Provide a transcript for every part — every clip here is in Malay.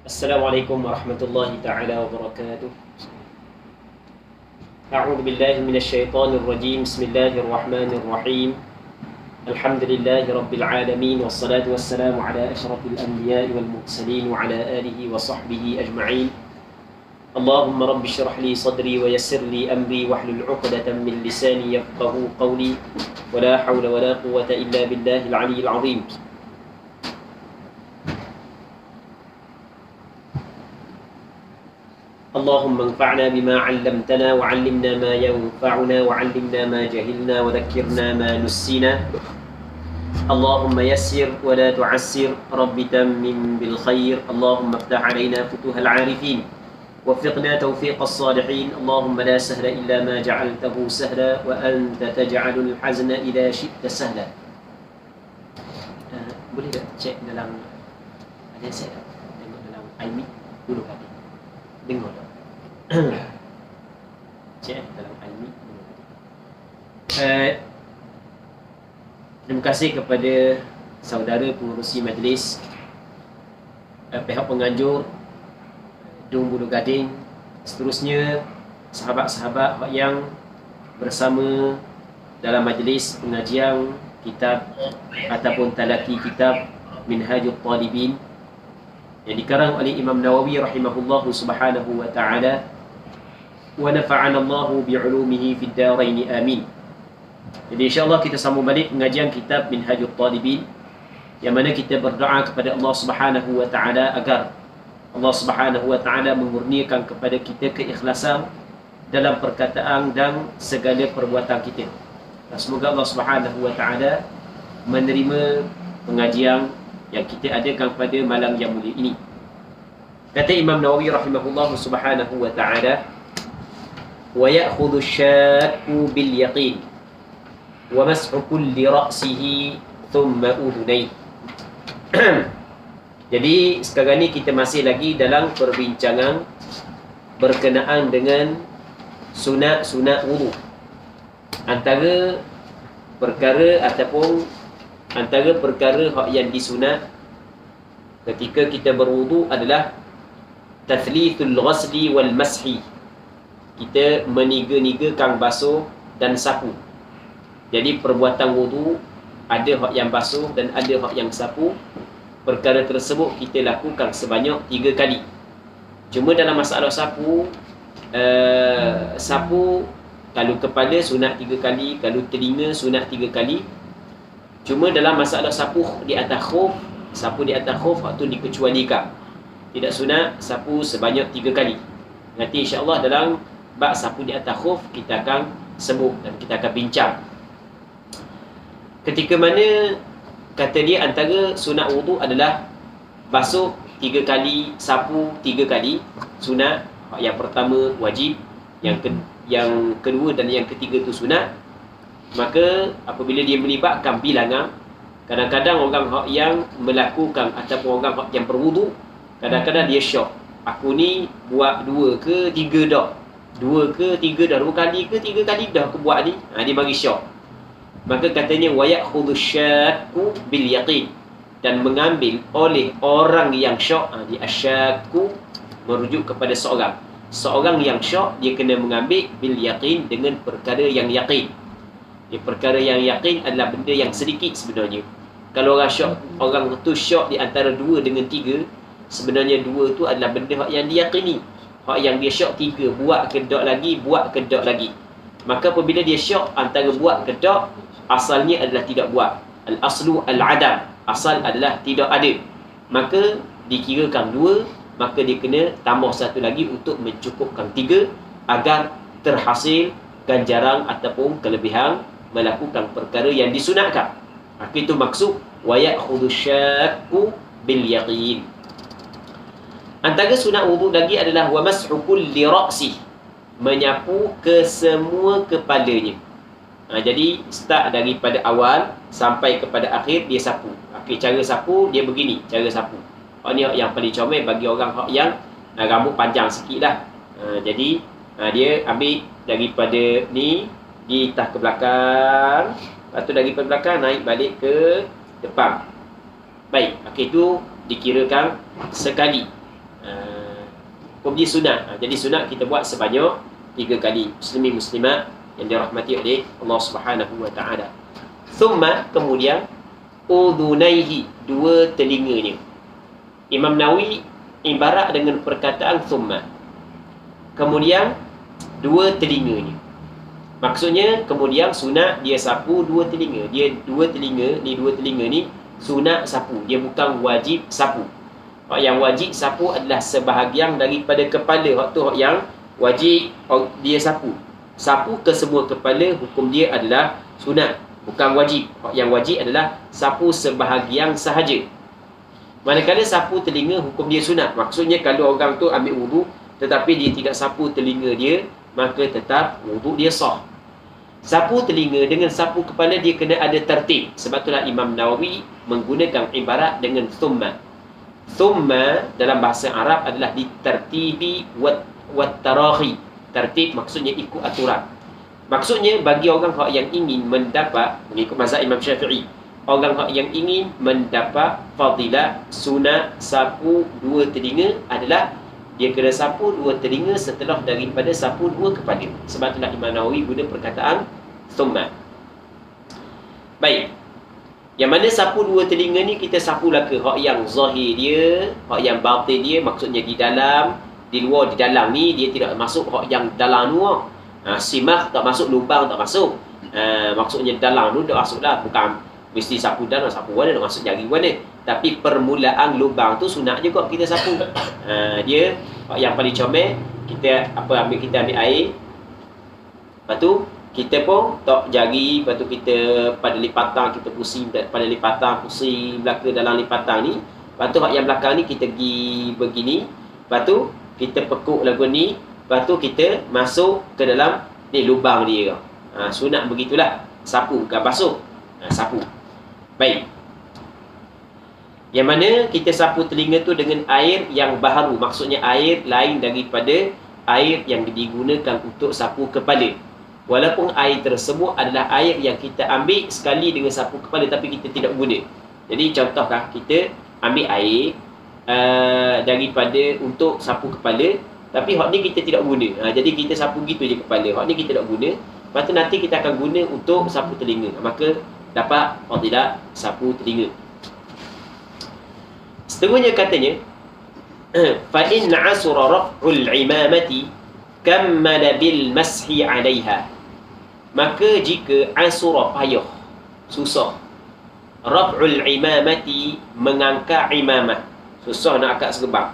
Assalamualaikum warahmatullahi taala wabarakatuh. A'udzu billahi minasyaitonir rajim. Bismillahirrahmanirrahim. Alhamdulillahi rabbil alamin wassalatu wassalamu ala asyrafil anbiya'i wal mursalin wa ala alihi wa sahbihi ajma'in. Allahumma rabbi shrah li sadri wa yassir li amri wahlul 'uqdatam min lisani yafqahu qawli. Wa la hawla wa la quwwata illa billahil 'aliyyil 'azim. اللهم انفعنا بما علمتنا وعلمنا ما ينفعنا وعلمنا ما جهلنا وذكرنا ما نسينا اللهم يسر ولا تعسر رب تمم بالخير اللهم افتح علينا فتوح العارفين وفقنا توفيق الصالحين اللهم لا سهل إلا ما جعلته سهلا وأنت تجعل الحزن إذا شئت سهلا. Boleh tak cek dalam ada saya tengok dalam iMeet dulu tadi. Dengar tak? Cek dalam iMeet dulu tadi. Terima kasih kepada saudara pengurusi majlis, pihak penganjur Dum Bulu Gading, seterusnya sahabat-sahabat yang bersama dalam majlis pengajian kitab ataupun talaki kitab Minhajul Talibin yang dikarang oleh Imam Nawawi rahimahullahu subhanahu wa ta'ala, wa nafa'ana Allahu bi'ulumihi fid darain amin. Jadi insyaAllah kita sambung balik pengajian kitab Minhajul Talibin, yang mana kita berdoa kepada Allah subhanahu wa ta'ala agar Allah subhanahu wa ta'ala memurniakan kepada kita keikhlasan dalam perkataan dan segala perbuatan kita. Dan semoga Allah subhanahu wa ta'ala menerima pengajian yang kita adakan pada malam yang mulia ini. Kata Imam Nawawi rahimahullah subhanahu wa ta'ala, wa ya'khudhu syakku bil yaqin wa mas'u kulli ra'sihi thumma udunai. Jadi sekarang ni kita masih lagi dalam perbincangan berkenaan dengan sunat-sunat wudu. Antara perkara yang disunat ketika kita berwudu adalah tathlithul ghasli wal mashi. Kita meniga-nigakan basuh dan sapu. Jadi perbuatan wudu ada hak yang basuh dan ada hak yang sapu. Perkara tersebut kita lakukan sebanyak 3 kali. Cuma dalam masalah sapu, sapu kalau kepala sunat 3 kali, kalau telinga sunat 3 kali. Cuma dalam masalah sapu di atas khuf, sapu di atas khuf itu dikecualikan. Tidak sunat sapu sebanyak 3 kali. Nanti insya-Allah dalam bab sapu di atas khuf kita akan sebut dan kita akan bincang. Ketika mana kata dia antara sunat wudu adalah basuh 3 kali, sapu 3 kali sunat. Yang pertama wajib, yang kedua dan yang ketiga tu sunat. Maka apabila dia melibatkan bilangan, kadang-kadang orang yang melakukan ataupun orang yang berwudu, kadang-kadang dia syok. Aku ni buat 2 ke 3 dah, 2 ke 3 dah, 2 kali ke 3 kali dah aku buat ni. Dia bagi syok. Maka katanya wa ya'khudhu syakku bil yaqin, dan mengambil oleh orang yang syok. Di asyakku merujuk kepada seorang yang syok, dia kena mengambil bil yaqin, dengan perkara yang yakin. Perkara yang yakin adalah benda yang sedikit sebenarnya. Kalau orang tu syok di antara 2 dengan 3, sebenarnya 2 tu adalah benda yang diyakini. Hak yang dia syok 3, buat ke tak lagi, buat ke tak lagi. Maka apabila dia syok antara buat ke tak, asalnya adalah tidak buat. Al-aslu al-adam, asal adalah tidak ada. Maka dikirakan 2, maka dia kena tambah 1 lagi untuk mencukupkan 3, agar terhasil ganjaran ataupun kelebihan melakukan perkara yang disunatkan. Maka itu maksud wa ya'khudhu syakku bil yaqin. Antara sunat wudu lagi adalah wa mas'u kulli ra'si, menyapu ke semua kepalanya. Jadi start daripada awal sampai kepada akhir dia sapu. Cara sapu dia begini, cara sapu. Ni yang paling comel bagi orang yang rambut panjang sikit lah. Jadi dia ambil daripada ni, ditah ke belakang, lepas tu daripada belakang naik balik ke depan. Baik, itu dikirakan sekali. Hukum dia sunat. Jadi sunat kita buat sebanyak 3 kali. Muslimin muslimat yang dirahmati oleh Allah Subhanahu wa taala. Thumma, kemudian udhunaihi, 2 telinganya. Imam Nawawi ibarat dengan perkataan thumma. Kemudian 2 telinganya. Maksudnya kemudian sunat dia sapu 2 telinga. Dia 2 telinga ni sunat sapu. Dia bukan wajib sapu. Yang wajib sapu adalah sebahagian daripada kepala. Waktu yang wajib dia sapu. Sapu ke semua kepala, hukum dia adalah sunat, bukan wajib. Yang wajib adalah sapu sebahagian sahaja. Manakala sapu telinga, hukum dia sunat. Maksudnya kalau orang tu ambil wudu tetapi dia tidak sapu telinga dia, maka tetap wudu dia sah. Sapu telinga dengan sapu kepala dia kena ada tertib. Sebab itulah Imam Nawawi menggunakan ibarat dengan thumma. Thumma dalam bahasa Arab adalah ditertibi wat tarahi. Tertib maksudnya ikut aturan. Maksudnya bagi orang yang ingin mendapat, mengikut mazhab Imam Syafi'i, orang yang ingin mendapat fadilah sunat sapu 2 telinga adalah dia kena sapu 2 telinga setelah daripada sapu 2 kepala. Sebab itulah Imam Nawawi guna perkataan thumma. Baik. Yang mana sapu 2 telinga ni kita sapulah ke hak yang zahir dia, hak yang batin dia, maksudnya di dalam, di luar, di dalam ni dia tidak masuk hak yang dalam luar. Simah tak masuk, lubang tak masuk. Maksudnya dalam tu tak masuklah, bukan mesti sapu dalam, sapu mana nak masuk jari mana. Tapi permulaan lubang tu sunat juga kita sapu. Dia hak yang paling comel, kita kita ambil air. Lepas tu kita pun tok jari, lepas tu kita pada lipatan kita pusing, pada lipatan pusing belaka dalam lipatan ni. Lepas tu hak yang belakang ni kita pergi begini. Lepas tu kita pekuk lagu ni. Lepas tu kita masuk ke dalam ni lubang dia. Sunat begitulah. Sapu, bukan basuh. Sapu. Baik. Yang mana kita sapu telinga tu dengan air yang baharu. Maksudnya air lain daripada air yang digunakan untuk sapu kepala. Walaupun air tersebut adalah air yang kita ambil sekali dengan sapu kepala tapi kita tidak guna. Jadi contohkah kita ambil air daripada untuk sapu kepala, tapi hak ni kita tidak guna. Jadi kita sapu gitu je kepala. Hak ni kita tak guna. Lepas tu nanti kita akan guna untuk sapu telinga. Maka dapat fadilah sapu telinga. Seterusnya katanya, fa in asura raf'ul imamati kammala bil mashi 'alayha. Maka jika asura payah, susah, raf'ul imamati mengangkat imamah, susah nak angkat serban.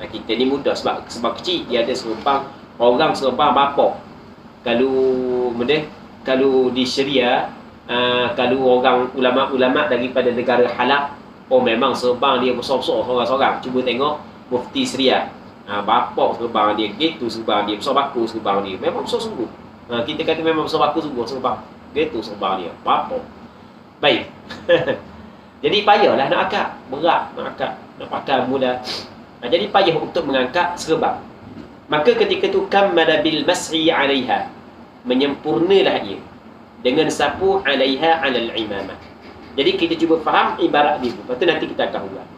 Kita ni mudah sebab kecil dia ada serban, orang serban bapak. Kalau di Syria, kalau orang ulama-ulama daripada negara Halab, memang serban dia besar-besar seorang-seorang. Cuba tengok mufti Syria, bapak serban dia, gitu serban dia, besar baku serban dia, memang besar sungguh. Kita kata memang besar baku sungguh serban, gitu serban dia, bapak. Baik. Jadi payahlah nak angkat, berat nak angkat, nak pakai mula. Jadi payah untuk mengangkat serban. Maka ketika tu kammala bil mas'i 'alaiha, menyempurnalah dia dengan sapu 'alaiha 'alal imamah. Jadi kita cuba faham ibarat dia. Lepas tu nanti kita akan ulang.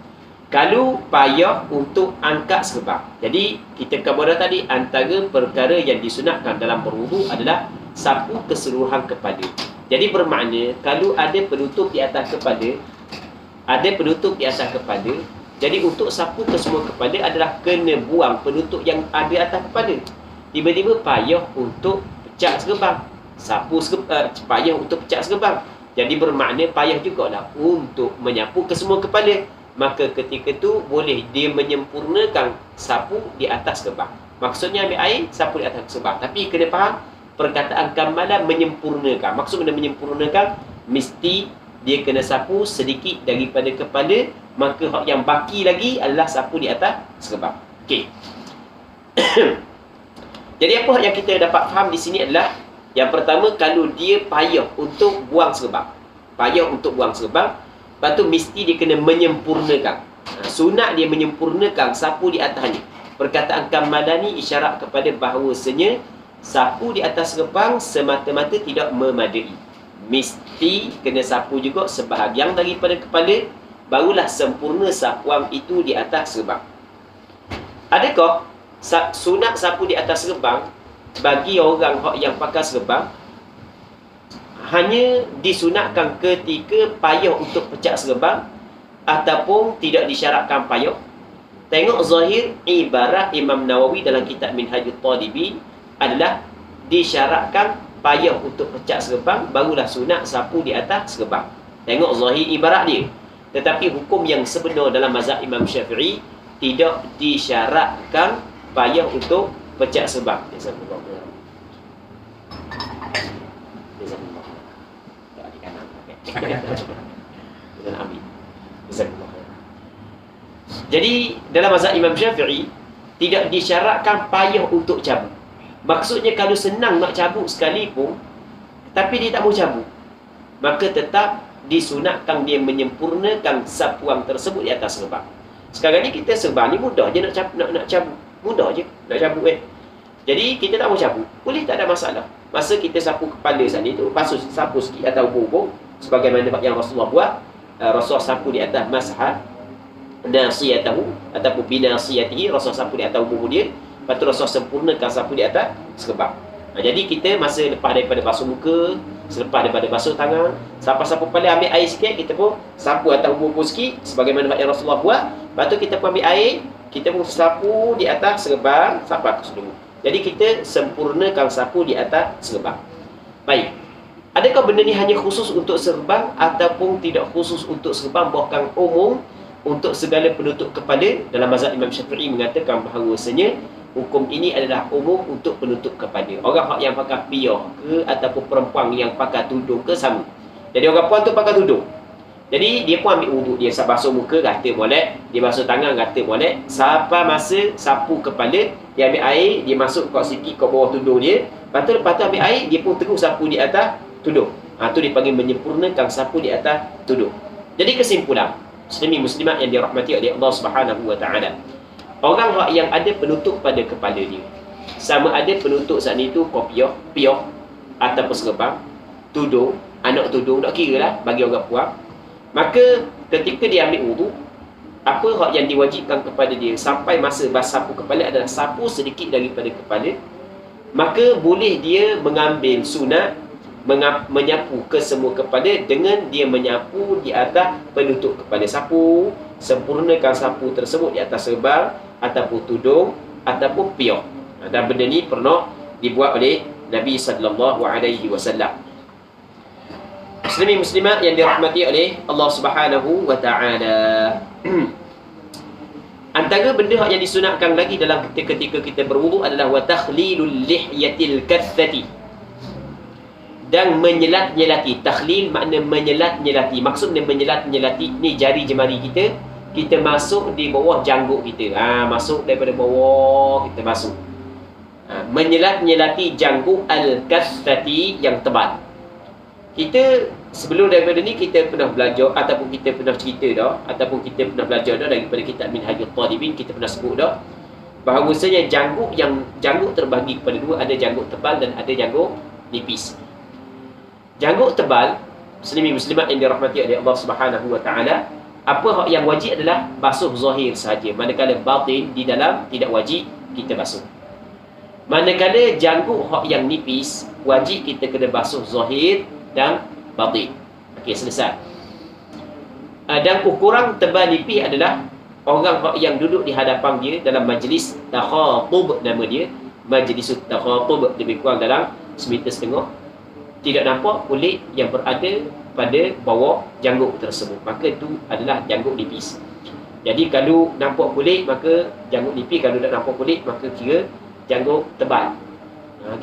Kalau payah untuk angkat serban. Jadi kita kabar tadi antara perkara yang disunatkan dalam berwudu adalah sapu keseluruhan kepala. Jadi bermakna kalau ada penutup di atas kepala, jadi untuk sapu ke semua kepala adalah kena buang penutup yang ada atas kepala. Tiba-tiba payah untuk pecah serban. Payah untuk pecah serban. Jadi bermakna payah jugalah untuk menyapu ke semua kepala. Maka ketika tu boleh dia menyempurnakan sapu di atas serban. Maksudnya ambil air, sapu di atas serban. Tapi kena faham perkataan kammala menyempurnakan. Maksud kena menyempurnakan, mesti dia kena sapu sedikit daripada kepala, maka hak yang baki lagi adalah sapu di atas serban. Okey. Jadi apa yang kita dapat faham di sini adalah yang pertama, kalau dia payah untuk buang serban. Payah untuk buang serban, lepas tu mesti dia kena menyempurnakan. Sunat dia menyempurnakan sapu di atasnya. Perkataan kammala ni isyarat kepada bahawasanya sapu di atas serban semata-mata tidak memadai. Mesti kena sapu juga sebahagian daripada kepala barulah sempurna sapuan itu di atas serban. Adakah sunat sapu di atas serban bagi orang yang pakai serban hanya disunatkan ketika payah untuk pecah serban ataupun tidak disyaratkan payah? Tengok zahir ibarat Imam Nawawi dalam kitab Minhajul Talibin adalah disyaratkan payah untuk pecah serban barulah sunat sapu di atas serban. Tengok zahir ibarat dia. Tetapi hukum yang sebenar dalam mazhab Imam Syafi'i tidak disyaratkan payah untuk pecah serban. Jadi dalam mazhab Imam Syafi'i tidak disyaratkan payah untuk cabut. Maksudnya kalau senang nak cabut sekalipun tapi dia tak mau cabut, maka tetap disunatkan dia menyempurnakan sapuan tersebut di atas serban. Sekarang ni kita serban ni mudah je nak cabut. Mudah je nak cabut Jadi kita tak mau cabut, boleh, tak ada masalah. Masa kita sapu kepala sana tu, sapu sikit atau bubur sebagaimana yang Rasulullah buat. Rasulullah sapu di atas masah nasiyatahu ataupun binasiyatihi, Rasulullah sapu di atas bubur dia. Lepas tu Rasulullah sempurnakan sapu di atas serban. Jadi kita masa lepas daripada basuh muka, selepas daripada basuh tangan, sapu kepala, ambil air sikit, kita pun sapu atas bubur sikit sebagaimana yang Rasulullah buat. Lepas tu kita pun ambil air, kita pun sapu di atas serban sampai ke seluruh. Jadi kita sempurnakan sapu di atas serban. Baik. Adakah benda ni hanya khusus untuk serban ataupun tidak khusus untuk serban, bahkan umum untuk segala penutup kepala? Dalam mazhab Imam Syafi'i mengatakan bahawasanya hukum ini adalah umum untuk penutup kepala. Orang yang pakai piyah ke ataupun perempuan yang pakai tudung ke sama. Jadi orang puan tu pakai tudung. Jadi dia pun ambil wuduk, dia basuh muka, rata molek, dia basuh tangan, rata molek, sampai masa sapu kepala, dia ambil air, dia masuk kat sikit kat bawah tudung dia. Lepas tu ambil air, dia pun terus sapu di atas tudung. Tu dipanggil menyempurnakan sapu di atas tudung. Jadi kesimpulan, muslimin-muslimat yang dirahmati oleh Allah Subhanahu wa taala, orang yang ada penutup pada kepala dia, sama ada penutup saat itu piyah ataupun serban, tudung, anak tudung, tak kira lah bagi orang puan, maka ketika dia ambil wudu, apa hak yang diwajibkan kepada dia sampai masa sapu kepala adalah sapu sedikit daripada kepala. Maka boleh dia mengambil sunat menyapu ke semua kepala dengan dia menyapu di atas penutup kepala. Sapu, sempurnakan sapu tersebut di atas serban ataupun tudung ataupun piyah. Dan benda ni pernah dibuat oleh Nabi SAW. Muslimin muslimat yang dirahmati oleh Allah Subhanahu wa taala. Antara benda yang disunatkan lagi dalam ketika kita berwudu adalah wa takhlilul lihyatil kathati, dan menyelat-nyelati. Takhlil makna menyelat-nyelati. Maksudnya menyelat-nyelati ni jari jemari kita masuk di bawah janggut kita. Masuk daripada bawah kita masuk. Menyelat-nyelati janggut al-kathati yang tebal. Kita sebelum daripada ni kita pernah belajar ataupun kita pernah cerita dah, ataupun kita pernah belajar dah daripada kitab Minhajul Talibin, kita pernah sebut dah bahawasanya janggut terbagi kepada dua, ada janggut tebal dan ada janggut nipis. Janggut tebal, muslimin muslimat yang dirahmati oleh Allah Subhanahu wa taala, apa hak yang wajib adalah basuh zahir sahaja, manakala batin di dalam tidak wajib kita basuh. Manakala janggut hak yang nipis, wajib kita kena basuh zahir dan batin. Okey, selesai. Dan ukuran tebal nipis adalah orang yang duduk di hadapan dia dalam majlis takhatub, nama dia majlis takhatub, lebih kurang dalam 1.5 meter, tidak nampak kulit yang berada pada bawah janggut tersebut, maka itu adalah janggut nipis. Jadi kalau nampak kulit maka janggut nipis, kalau tak nampak kulit maka kira janggut tebal.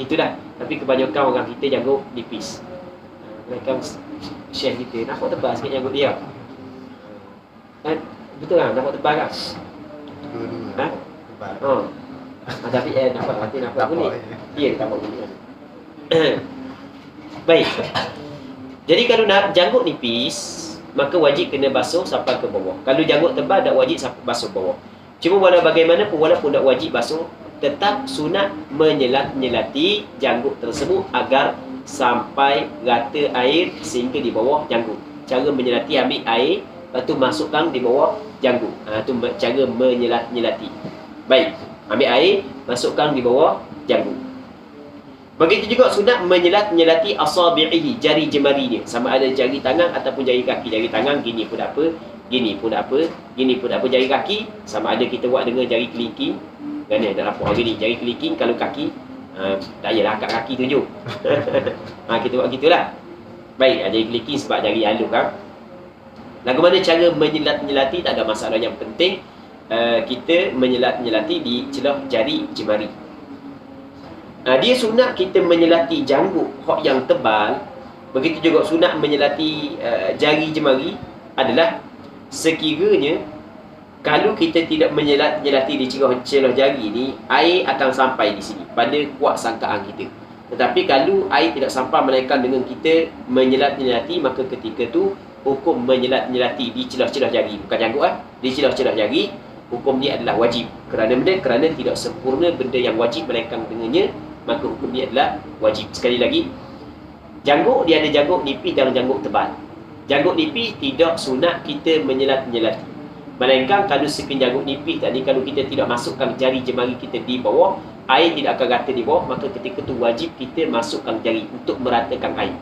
Gitulah. Tapi kebanyakan orang kita janggut nipis. Mereka share kita nampak tebal sikit janggut dia. Betul kan? Nampak tebal kan? Tebal. Tapi nampak nanti nampak kulit. Dia nampak kulit. Baik. Jadi kalau nak janggut nipis, maka wajib kena basuh sampai ke bawah. Kalau janggut tebal tak wajib basuh bawah. Cuma walaupun tak wajib basuh, tetap sunat menyelat-nyelati janggut tersebut agar sampai rata air sehingga di bawah janggut. Cara menyelati, ambil air, lepas tu masukkan di bawah janggut. Tu cara menyelati. Baik, ambil air, masukkan di bawah janggut. Begitu juga sunat menyelati asabi'ihi, jari jemarinya, sama ada jari tangan ataupun jari kaki. Jari tangan gini pun apa, gini pun apa, gini pun apa. Jari kaki sama ada kita buat dengan jari kelingking. Kerana dalam poh gini, jari kelingking kalau kaki tak payahlah angkat kaki tunjuk. Kita buat gitulah. Baik, jari kelingking sebab jari halus kan. Lagu mana cara menyelati tak ada masalah. Yang penting kita menyelati di celah jari jemari. Dia sunat kita menyelati janggut hak yang tebal. Begitu juga sunat menyelati jari jemari adalah sekiranya kalau kita tidak menyelati di celah jari ni, air akan sampai di sini pada kuat sangkaan kita. Tetapi kalau air tidak sampai melainkan dengan kita menyelati, maka ketika tu hukum menyelati di celah-celah jari, bukan janggut di celah-celah jari, hukum dia adalah wajib. Kerana tidak sempurna benda yang wajib melainkan dengannya, maka hukum dia adalah wajib. Sekali lagi, janggut dia ada janggut nipis dan janggut tebal. Janggut nipis tidak sunat kita menyelati. Melainkan kalau sekiranya janggut nipis tadi, kalau kita tidak masukkan jari jemari kita di bawah, air tidak akan rata di bawah, maka ketika itu wajib kita masukkan jari untuk meratakan air.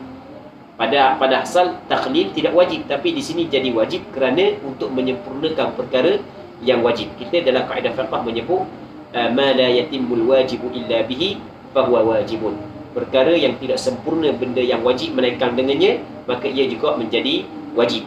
Pada asal takhlil tidak wajib, tapi di sini jadi wajib kerana untuk menyempurnakan perkara yang wajib. Kita dalam kaedah fiqh menyebut ma la yatimmul wajibu illa bihi fahuwa wajibun. Perkara yang tidak sempurna benda yang wajib melainkan dengannya, maka ia juga menjadi wajib.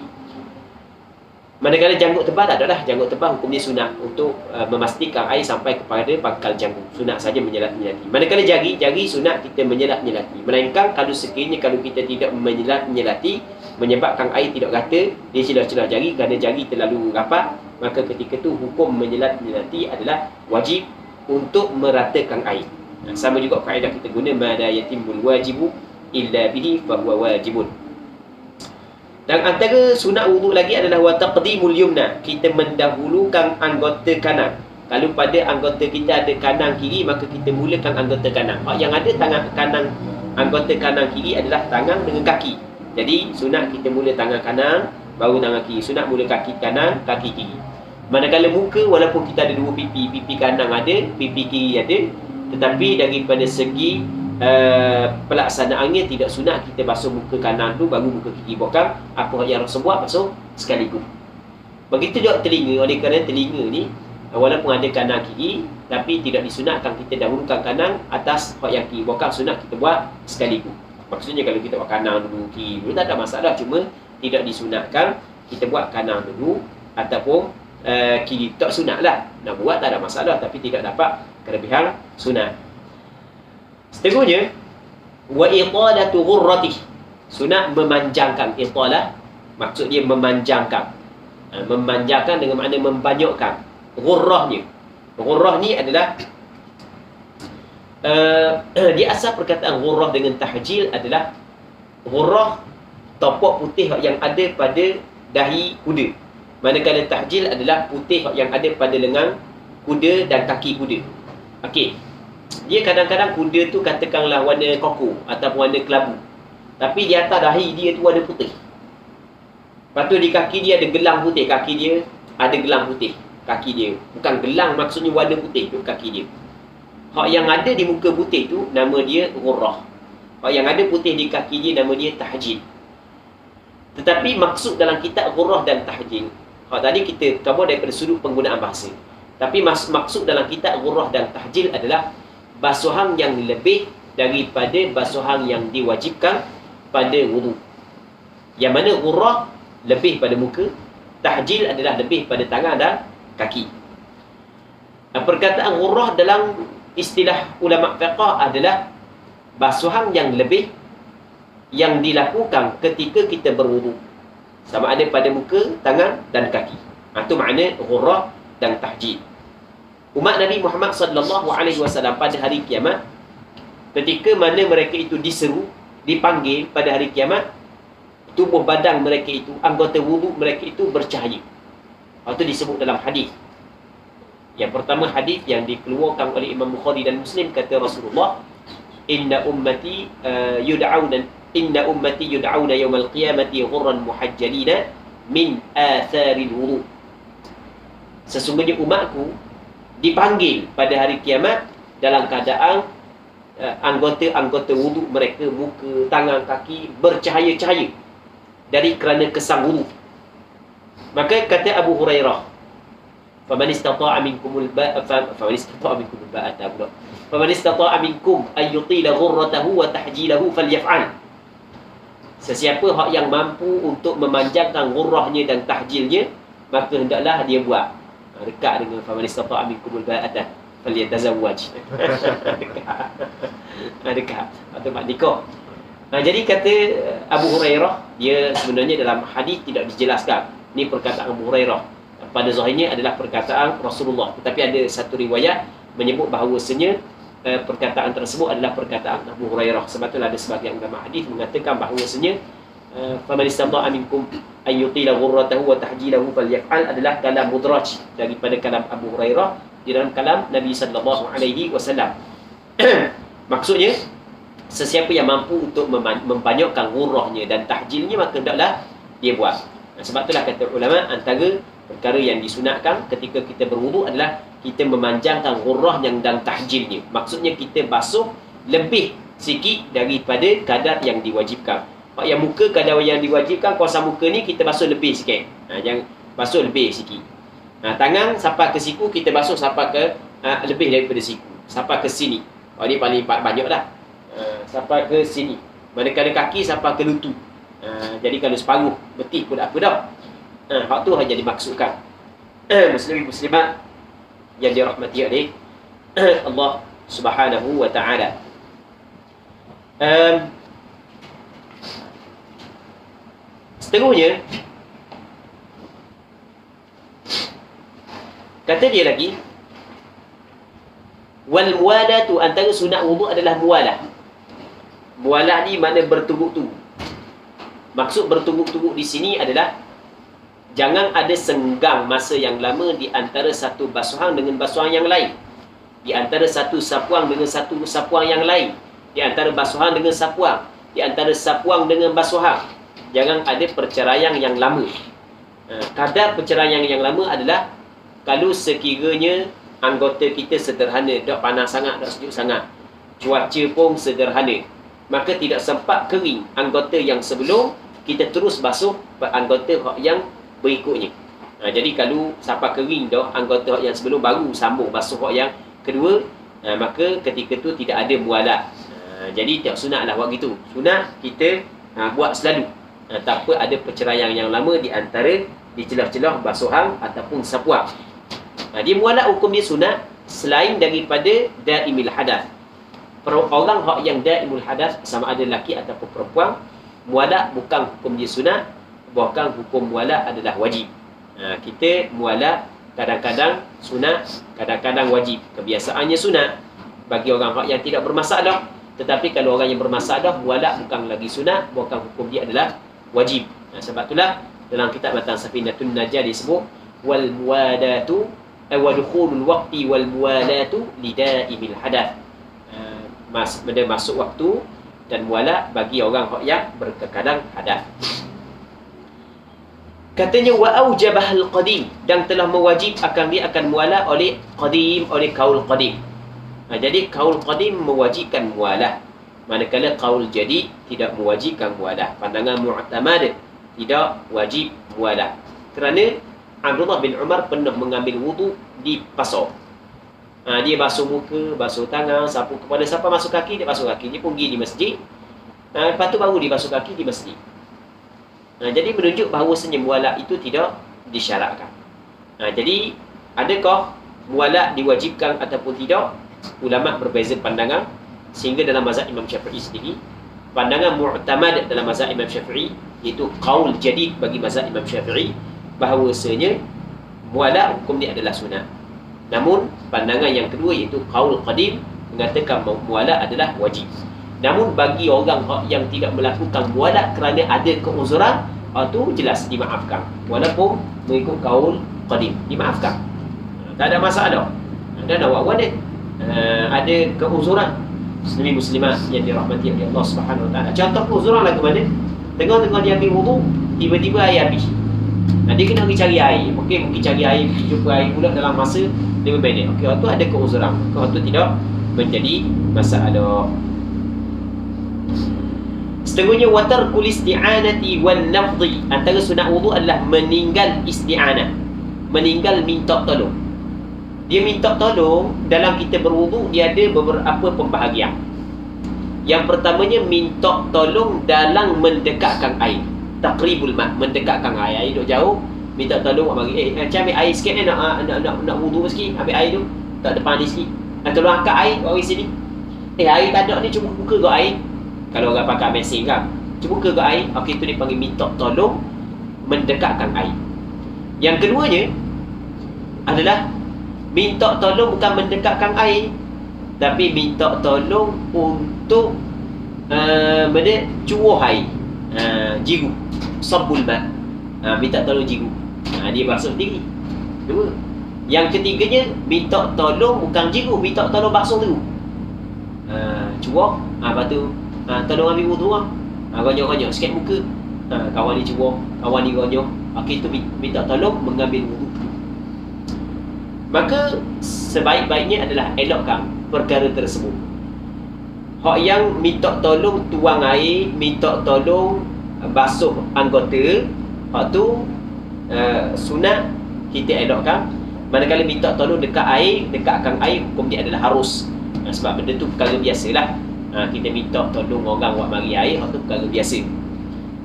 Manakala janggut tebal tak adalah. Janggut tebal hukumnya sunat untuk memastikan air sampai kepada pangkal janggut. Sunat saja menyelati. Manakala jari sunat kita menyelati. Melainkan kalau sekiranya kalau kita tidak menyelati menyebabkan air tidak rata di celah-celah jari kerana jari terlalu rapat, maka ketika itu hukum menyelati adalah wajib untuk meratakan air. Sama juga kaedah kita guna ma la yatimmul wajibu illa bihi fahuwa wajibun. Dan antara sunat wuduk lagi adalah wa taqdimul yumna, kita mendahulukan anggota kanan. Kalau pada anggota kita ada kanan kiri, maka kita mulakan anggota kanan. Yang ada tangan kanan, anggota kanan kiri adalah tangan dengan kaki. Jadi sunat kita mula tangan kanan baru tangan kiri. Sunat mula kaki kanan, kaki kiri. Manakala muka, walaupun kita ada dua pipi kanan ada, pipi kiri ada, tetapi daripada segi pelaksanaannya tidak sunat kita basuh muka kanan tu baru muka kiri. Bukan apa yang Rasul buat, basuh sekaligus. Begitu juga telinga. Oleh kerana telinga ni walaupun ada kanan kiri, tapi tidak disunatkan kita dahulukan kanan atas hak yang kiri. Bukan sunat kita buat sekaligus. Maksudnya kalau kita buat kanan dulu, kiri dulu, tak ada masalah. Cuma tidak disunatkan kita buat kanan dulu ataupun kiri. Tak sunat lah. Nak buat tak ada masalah, tapi tidak dapat kelebihan sunat. Seterusnya, wa iqalatu ghurratih, sunat memanjangkan. Iqalah maksud dia memanjangkan. Memanjangkan dengan makna membanyakkan. Ghurrahnya, ghurrah ni adalah di asal perkataan ghurrah dengan tahjil adalah ghurrah topok putih yang ada pada dahi kuda, manakala tahjil adalah putih yang ada pada lengan kuda dan kaki kuda. Okey, dia kadang-kadang kuda tu katakanlah warna koko ataupun warna kelabu, tapi di atas dahi dia tu warna putih. Lepas tu di kaki dia ada gelang putih, kaki dia ada gelang putih, kaki dia. Bukan gelang, maksudnya warna putih tu kaki dia. Hak yang ada di muka putih tu nama dia ghurrah. Hak yang ada putih di kaki dia nama dia tahjil. Tetapi maksud dalam kitab ghurrah dan tahjil, hak tadi kita cover daripada sudut penggunaan bahasa. Tapi maksud dalam kitab ghurrah dan tahjil adalah basuhan yang lebih daripada basuhan yang diwajibkan pada wudu. Yang mana ghurrah lebih pada muka, tahjil adalah lebih pada tangan dan kaki. Perkataan ghurrah dalam istilah ulama fiqh adalah basuhan yang lebih yang dilakukan ketika kita berwudu, sama ada pada muka, tangan dan kaki. Itu makna ghurrah dan tahjil. Umat Nabi Muhammad sallallahu alaihi wasallam pada hari kiamat, ketika mana mereka itu diseru, dipanggil pada hari kiamat, tubuh badan mereka itu, anggota wudu mereka itu bercahaya. Itu disebut dalam hadis. Yang pertama hadis yang dikeluarkan oleh Imam Bukhari dan Muslim, kata Rasulullah, inna ummati yud'auna yawmal qiyamati ghurran muhajjalina min atharil wudu. Sesungguhnya umatku dipanggil pada hari kiamat dalam keadaan anggota-anggota wudu mereka, muka, tangan, kaki bercahaya-cahaya dari kerana kesan wudu. Maka kata Abu Hurairah, faman istata'a minkumul minkum an yutila ghurratahu wa tahjilahu falyaf'al. Sesiapa hak yang mampu untuk memanjangkan ghurrahnya dan tahjilnya, maka hendaklah dia buat. Dekat dengan faman istata'a minkumul ba'ata falyatazawwaj. Dekat atau mak nikah. Jadi kata Abu Hurairah, dia sebenarnya dalam hadis tidak dijelaskan. Ini perkataan Abu Hurairah. Pada zahirnya adalah perkataan Rasulullah. Tetapi ada satu riwayat menyebut bahawasanya perkataan tersebut adalah perkataan Abu Hurairah. Sebab itulah ada sebagian ulama hadis mengatakan bahawasanya faman istata'a minkum an yutila ghurratahu wa tahjilahu falyaf'al adalah kalam mudraj daripada kalam Abu Hurairah di dalam kalam Nabi sallallahu alaihi wasallam. Maksudnya, sesiapa yang mampu untuk membanyakkan ghurrahnya dan tahjilnya, maka hendaklah dia buat. Sebab itulah kata ulama, antara perkara yang disunatkan ketika kita berwudu adalah kita memanjangkan ghurrah dan tahjilnya. Maksudnya kita basuh lebih sikit daripada kadar yang diwajibkan. Pak yang muka, kadar yang diwajibkan kuasa muka ni kita basuh lebih sikit. Jangan basuh lebih sikit. Tangan sampai ke siku kita basuh sampai ke lebih daripada siku, sampai ke sini. Ini paling banyak dah. Sampai ke sini. Manakala kaki sampai ke lutut. Jadi kalau separuh betih pun apa dah. Hak tu hanya dimaksudkan. Muslimin muslimat yang dirahmati oleh Allah Subhanahu wa taala. Seterusnya kata dia lagi, wal muwalatu, antara sunat wudu adalah muwalah. Muwalah ni makna bertumbuk-tumbuk. Maksud bertumbuk-tumbuk di sini adalah jangan ada senggang masa yang lama di antara satu basuhan dengan basuhan yang lain, di antara satu sapuang dengan satu sapuang yang lain, di antara basuhan dengan sapuang, di antara sapuang dengan basuhan. Jangan ada perceraian yang lama. Kadar perceraian yang lama adalah kalau sekiranya anggota kita sederhana, tak panas sangat, tak sejuk sangat, cuaca pun sederhana, maka tidak sempat kering anggota yang sebelum, kita terus basuh anggota yang berikutnya. Jadi kalau sampai kering dah anggota yang sebelum, baru sambung basuh yang kedua, maka ketika tu tidak ada mualat. Jadi tak sunatlah buat gitu. Sunat kita buat selalu tanpa ada perceraian yang lama di antara di celah-celah basuhan ataupun sapuan. Dia mualat hukum dia sunat selain daripada daimil hadas. Orang hak yang daimul hadas, sama ada lelaki ataupun perempuan, mualat bukan hukum dia sunat, bahkan hukum mualat adalah wajib. Kita mualat kadang-kadang sunat, kadang-kadang wajib. Kebiasaannya sunat bagi orang hak yang tidak bermasalah. Tetapi kalau orang yang bermasalah, mualat bukan lagi sunat, bahkan hukum dia adalah wajib. Sebab itulah dalam kitab Matan Safinatun Najah disebut wal muwadatu wa dukhulul waqti wal muwalatu lidaimil hadath. Benda masuk waktu dan mualat bagi orang yang berkekadang hadas. Katanya wa aujabahal qadim, dan telah mewajib akan dia akan mualat oleh qadim, oleh kaul qadim. Jadi kaul qadim mewajibkan mualat, manakala kaul jadid tidak mewajibkan mualat. Pandangan mu'tamad tidak wajib mualat. Kerana Abdullah bin Umar pernah mengambil wudu di pasar. Dia basuh muka, basuh tangan, sapu kepala, siapa masuk kaki, dia basuh kaki. Dia pergi di masjid, lepas tu baru dia basuh kaki di masjid. Jadi menunjuk bahawasanya mualat itu tidak disyaratkan. Jadi adakah mualat diwajibkan ataupun tidak? Ulama berbeza pandangan, sehingga dalam mazhab Imam Syafi'i sendiri, pandangan mu'tamad dalam mazhab Imam Syafi'i, iaitu qaul jadid bagi mazhab Imam Syafi'i, bahawasanya mualat hukum dia adalah sunat. Namun pandangan yang kedua, iaitu qaul qadim, mengatakan mualat adalah wajib. Namun bagi orang yang tidak melakukan mualat kerana ada keuzuran, itu jelas dimaafkan. Walaupun mengikut qaul qadim, dimaafkan. Tak ada masalah. Dan awak-awak ada keuzuran. Muslimin muslimat yang dirahmati oleh Allah Subhanahu Wa Taala. Contoh keuzuran lah ke mana? Tengah-tengah dia ambil wudu, tiba-tiba air habis. Dia kena pergi cari air. Okey, mungkin cari air, pergi jumpa air pula dalam masa 5 minit. Okey, waktu ada keuzuran. Waktu tidak menjadi masalah. Setengahnya watar kul isti'anati wan nafdhi. Antara sunat wudu adalah meninggal isti'anah. Meninggal minta tolong. Dia minta tolong dalam kita berwudu, dia ada beberapa pembahagian. Yang pertamanya minta tolong dalam mendekatkan air. Taqribul ma', mendekatkan air. Air duduk jauh, minta tolong buat bagi. Macam ambil air sikit ni, nak wudu sikit, ambil air tu, tak depan ni sikit. Tolong angkat air, bagi sini. Air tak ada ni, cuba buka ke air. Kalau orang pakai mesin kan, cuba buka ke air. Okey, tu dipanggil minta tolong mendekatkan air. Yang keduanya adalah minta tolong bukan mendekatkan air, tapi minta tolong untuk cuuh air, jigu, sabbul ma', minta tolong jigu. Dia basuh diri. Dua. Yang ketiganya minta tolong bukan jigu, minta tolong basuh dulu. Cuuh, lepas tu tolong ambil wudu lah. Gonyok-gonyok sikit muka. Kawan ni cuuh, kawan ni gonyok. Okey, tu minta tolong mengambil wudu. Maka sebaik-baiknya adalah elokkan perkara tersebut. Hak yang minta tolong tuang air, minta tolong basuh anggota, hak tu sunat kita elokkan. Manakala minta tolong dekat air, dekatkan air, hukum dia adalah harus. Sebab benda tu perkara biasalah. Kita minta tolong orang buat mari air, hak tu perkara biasa.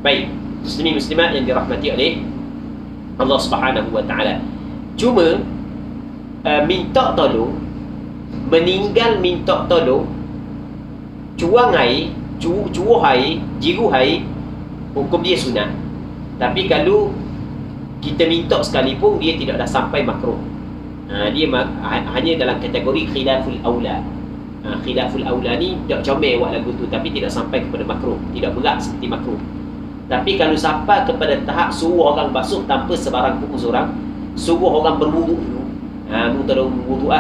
Baik, muslimin muslimat yang dirahmati oleh Allah Subhanahu wa taala. Cuma minta tolong, meninggal minta tolong, cuang air, cuuh air, jiru air, hukum dia sunat. Tapi kalau kita minta sekalipun, dia tidak dah sampai makruh. Dia hanya dalam kategori khilaful aula. Khilaful aula ni tak comel buat lagu tu, tapi tidak sampai kepada makruh, tidak berat seperti makruh. Tapi kalau sampai kepada tahap suruh orang basuh tanpa sebarang keuzuran, suruh orang berwuduk dulu. Mu tolong wudu